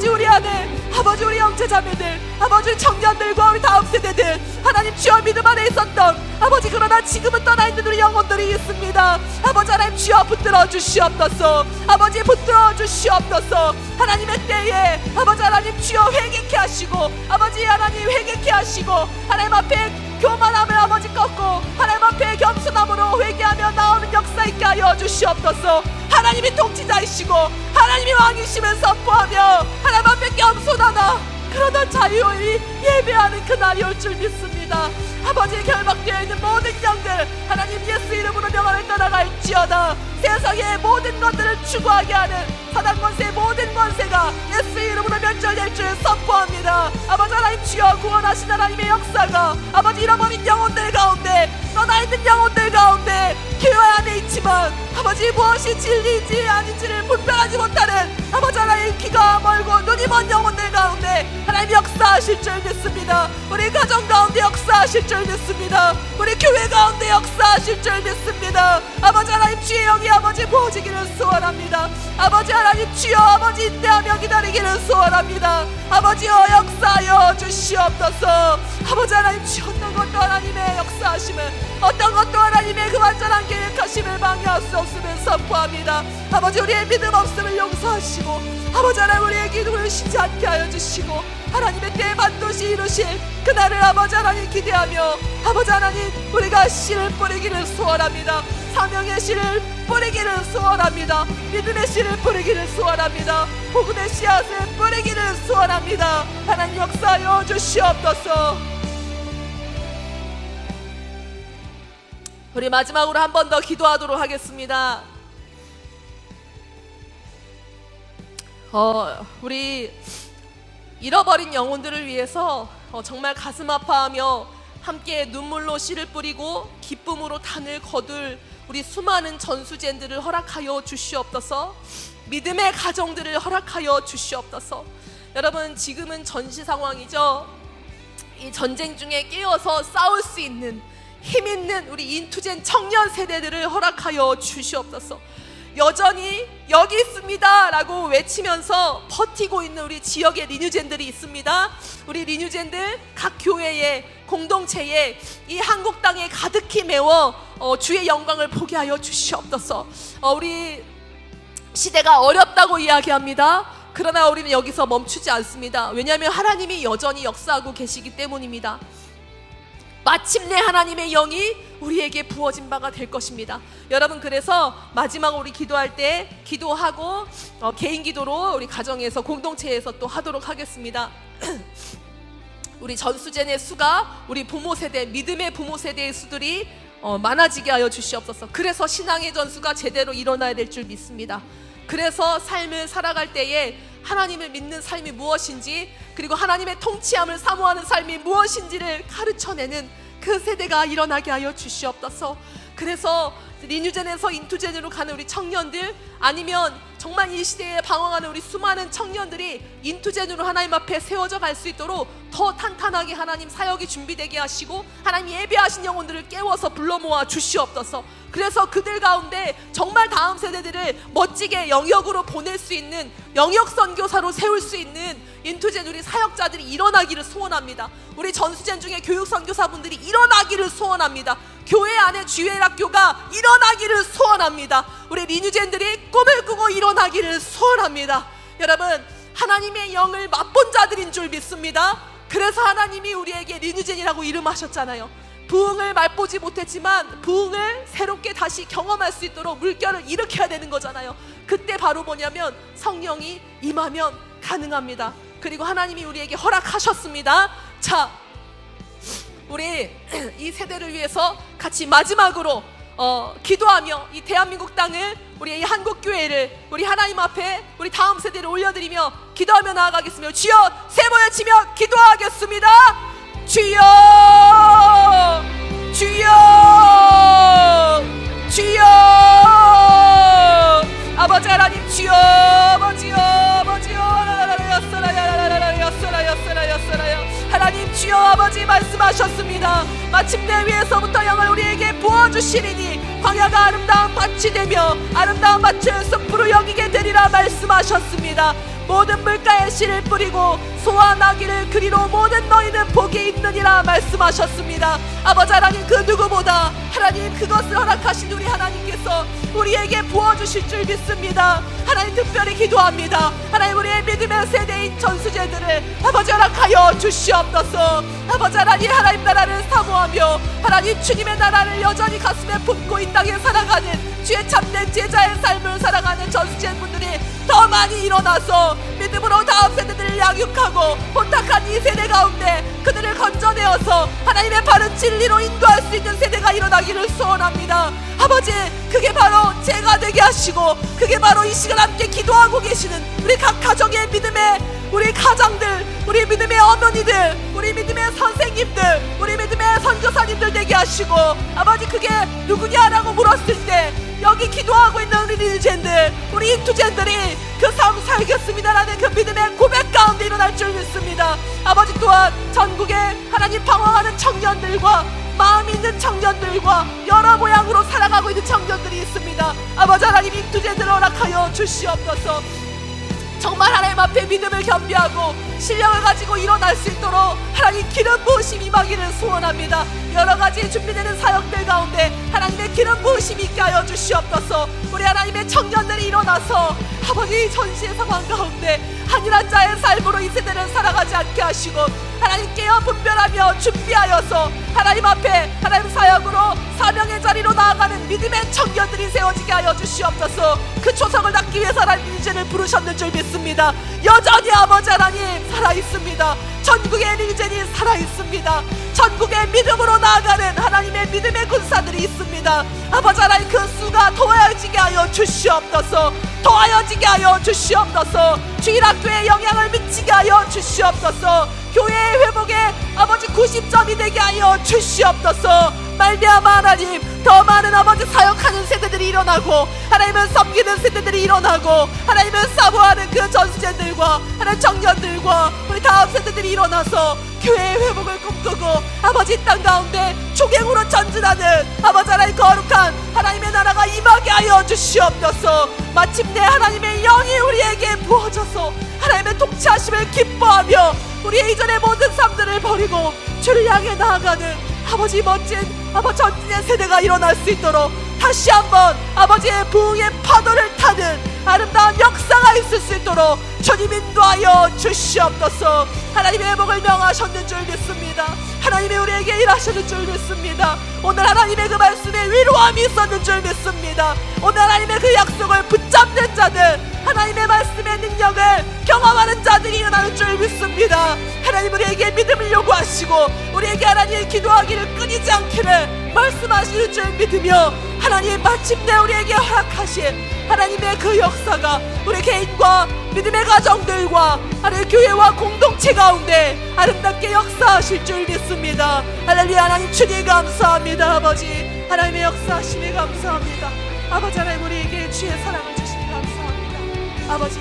우리 안에 아버지 우리 형제자매들, 아버지 우리 청년들과 우리 다음 세대들 하나님, 주여 믿음 안에 있었던 아버지, 그러나 지금은 떠나 있는 우리 영혼들이 있습니다. 아버지 하나님, 주여 붙들어 주시옵소서. 아버지 붙들어 주시옵소서. 하나님의 때에 아버지 하나님, 주여 회개케 하시고 아버지 하나님 회개케 하시고 하나님 앞에 교만함을 아버지 꺾고 하나님 앞에 겸손함으로 회개하며 나오는 역사 있게 하여 주시옵소서. 하나님이 통치자이시고 하나님이 왕이심을 선포하며 하나님 앞에 겸손하다 그러나 자유히 예배하는 그날이 올 줄 믿습니다. 아버지, 결박되어 있는 모든 영들 하나님 예수 이름으로 명함을 떠나갈지어다. 세상의 모든 것들을 추구하게 하는 사단 권세의 모든 권세가 예수 이름으로 멸절될 줄 선포합니다. 아버지 하나님, 주여 구원하신 하나님의 역사가 아버지 잃어버린 영혼들 가운데, 떠나 있는 영혼들 가운데 교회 안에 있지만 아버지 무엇이 진리인지 아닌지를 분별하지 못하는 아버지 하나님, 귀가 멀고 눈이 먼 영혼들 가운데 하나님 역사하실 줄 믿습니다. 우리 가정 가운데 역사하실 줄 믿습니다. 우리 교회 가운데 역사하실 줄 믿습니다. 아버지 하나님, 주의 영이 아버지 부어지기를 소원합니다. 아버지 하나님, 주여 아버지 인내하며 기다리기를 소원합니다. 아버지여 역사하여 주시옵소서. 아버지 하나님, 주여 어떤 것도 하나님의 역사하심을, 어떤 것도 하나님의 그 완전한 계획하심을 방해할 수 없음을 선포합니다. 아버지, 우리의 믿음 없음을 용서하시고 아버지 하나님, 우리의 기도를 쉬지 않게 하여 주시고 하나님의 때에 반드시 이루실 그날을 아버지 하나님 기대하며 아버지 하나님 우리가 씨를 뿌리기를 소원합니다. 사명의 씨를 뿌리기를 소원합니다. 믿음의 씨를 뿌리기를 소원합니다. 복음의 씨앗을 뿌리기를 소원합니다. 하나님 역사하여 주시옵소서. 우리 마지막으로 한 번 더 기도하도록 하겠습니다. 우리 잃어버린 영혼들을 위해서 정말 가슴 아파하며 함께 눈물로 씨를 뿌리고 기쁨으로 단을 거둘 우리 수많은 전수젠들을 허락하여 주시옵소서. 믿음의 가정들을 허락하여 주시옵소서. 여러분, 지금은 전시 상황이죠. 이 전쟁 중에 깨어서 싸울 수 있는 힘 있는 우리 인투젠 청년 세대들을 허락하여 주시옵소서. 여전히 여기 있습니다 라고 외치면서 버티고 있는 우리 지역의 리뉴젠들이 있습니다. 우리 리뉴젠들 각 교회에 공동체에 이 한국 땅에 가득히 메워 주의 영광을 보게 하여 주시옵소서. 우리 시대가 어렵다고 이야기합니다. 그러나 우리는 여기서 멈추지 않습니다. 왜냐하면 하나님이 여전히 역사하고 계시기 때문입니다. 마침내 하나님의 영이 우리에게 부어진 바가 될 것입니다. 여러분, 그래서 마지막으로 우리 기도할 때 기도하고 개인 기도로 우리 가정에서 공동체에서 또 하도록 하겠습니다. 우리 전수젠의 수가 우리 부모 세대, 믿음의 부모 세대의 수들이 많아지게 하여 주시옵소서. 그래서 신앙의 전수가 제대로 일어나야 될 줄 믿습니다. 그래서 삶을 살아갈 때에 하나님을 믿는 삶이 무엇인지, 그리고 하나님의 통치함을 사모하는 삶이 무엇인지를 가르쳐내는 그 세대가 일어나게 하여 주시옵소서. 그래서 리뉴젠에서 인투젠으로 가는 우리 청년들, 아니면 정말 이 시대에 방황하는 우리 수많은 청년들이 인투젠으로 하나님 앞에 세워져 갈 수 있도록 더 탄탄하게 하나님 사역이 준비되게 하시고 하나님 예배하신 영혼들을 깨워서 불러 모아 주시옵소서. 그래서 그들 가운데 정말 다음 세대들을 멋지게 영역으로 보낼 수 있는, 영역 선교사로 세울 수 있는 인투젠 우리 사역자들이 일어나기를 소원합니다. 우리 전수젠 중에 교육 선교사분들이 일어나기를 소원합니다. 교회 안에 주일학교가 일어나기를 소원합니다. 우리 리뉴젠들이 꿈을 꾸고 일어나기를 소원합니다. 여러분, 하나님의 영을 맛본 자들인 줄 믿습니다. 그래서 하나님이 우리에게 리뉴젠이라고 이름하셨잖아요. 부흥을 맛보지 못했지만 부흥을 새롭게 다시 경험할 수 있도록 물결을 일으켜야 되는 거잖아요. 그때 바로 뭐냐면 성령이 임하면 가능합니다. 그리고 하나님이 우리에게 허락하셨습니다. 자, 우리 이 세대를 위해서 같이 마지막으로 기도하며 이 대한민국 땅을, 우리 이 한국교회를 우리 하나님 앞에 우리 다음 세대를 올려드리며 기도하며 나아가겠습니다. 주여, 세 번 외치며 기도하겠습니다. 주여, 주여, 주여. 아버지 하나님, 주여, 아버지요, 아버지요, 하나님 주여, 아버지 말씀하셨습니다. 마침내 위에서부터 영을 우리에게 부어주시리니 광야가 아름다운 밭이 되며 아름다운 밭을 숲으로 여기게 되리라 말씀하셨습니다. 모든 물가에 씨를 뿌리고 소와 나귀를 그리로 모든 너희는 복이 있느니라 말씀하셨습니다. 아버지 하나님, 그 누구보다 하나님 그것을 허락하신 우리 하나님께서 우리에게 부어주실 줄 믿습니다. 하나님, 특별히 기도합니다. 하나님, 우리의 믿음의 세대인 전수제들을 아버지 허락하여 주시옵소서. 아버지 하나님, 하나님 나라를 사모하며 하나님 주님의 나라를 여전히 가슴에 품고 이 땅에 살아가는 주의 참된 제자의 삶을 살아가는 전수제분들이 더 많이 일어나서 믿음으로 다음 세대들을 양육하고 혼탁한 이 세대 가운데 그들을 건져내어서 하나님의 바른 진리로 인도할 수 있는 세대가 일어나기를 소원합니다. 아버지, 그게 바로 제가 되게 하시고 그게 바로 이 시간 함께 기도하고 계시는 우리 각 가정의 믿음의 우리 가장들, 우리 믿음의 어머니들, 우리 믿음의 선생님들, 우리 믿음의 선교사님들 되게 하시고, 아버지 그게 누구냐라고 물었을 때 여기 기도하고 있는 우리 리젠들, 우리 인투젠들이 그 삶 살겠습니다라는 그 믿음의 고백 가운데 일어날 줄 믿습니다. 아버지, 또한 전국에 하나님 방황하는 청년들과 마음 있는 청년들과 여러 모양으로 살아가고 있는 청년들이 있습니다. 아버지 하나님, 인투젠들을 허락하여 주시옵소서. 정말 하나님 앞에 믿음을 겸비하고 신령을 가지고 일어날 수 있도록 하나님 기름 부으심 임하기를 소원합니다. 여러 가지 준비되는 사역들 가운데 하나님의 기름 부으심 있게 하여 주시옵소서. 우리 하나님의 청년들이 일어나서 아버지 전시의 상황 가운데 한일한 자의 삶으로 이 세대를 살아가지 않게 하시고 하나님 깨어 분별하며 준비하여서 하나님 앞에 하나님 사역으로 사명의 자리로 나아가는 믿음의 청년들이 세워지게 하여 주시옵소서. 그 초석을 닦기 위해서 하나님 인재를 부르셨는 줄 믿습니다. 여전히 아버지 하나님 살아있습니다. 전국의 리젠이 살아있습니다. 전국의 믿음으로 나아가는 하나님의 믿음의 군사들이 있습니다. 아버지 하나님 그 수가 더하여지게 하여 주시옵소서. 더하여지게 하여 주시옵소서. 주일학교에 영향을 미치게 하여 주시옵소서. 교회의 회복에 아버지 90점이 되게 하여 주시옵소서. 말미암아 하나님 더 많은 아버지 사역하는 세대들이 일어나고 하나님을 섬기는 세대들이 일어나고 하나님을 사모하는 그 전수제들과 하나님 청년들과 우리 다음 세대들이 일어나서 교회의 회복을 꿈꾸고 아버지 땅 가운데 조갱으로 전진하는 아버지 하나님 거룩한 하나님의 나라가 임하게 하여 주시옵소서. 마침내 하나님의 영이 우리에게 부어져서 하나님의 통치하심을 기뻐하며 우리의 이전의 모든 삶들을 버리고 주를 향해 나아가는 아버지 멋진 아버지 전진의 세대가 일어날 수 있도록 다시 한번 아버지의 부흥의 파도를 타는 아름다운 역사가 있을 수 있도록 주님 인도하여 주시옵소서. 하나님의 회복을 명하셨는 줄 믿습니다. 하나님이 우리에게 일하셨는 줄 믿습니다. 오늘 하나님의 그 말씀에 위로함이 있었는 줄 믿습니다. 오늘 하나님의 그 약속을 붙잡는 자들 하나님의 말씀의 능력을 경험하는 자들이 일어나는 줄 믿습니다. 하나님 우리에게 믿음을 요구하시고 우리에게 하나님의 기도하기를 끊이지 않기를 말씀하시는 줄 믿으며 하나님 마침내 우리에게 허락하신 하나님의 그 역사가 우리 개인과 믿음의 가정들과 하나님 교회와 공동체 가운데 아름답게 역사하실 줄 믿습니다. 할렐루야. 하나님 주님 감사합니다. 아버지 하나님의 역사하심에 감사합니다. 아버지 하나님 우리에게 주의 사랑을 주시니 감사합니다. 아버지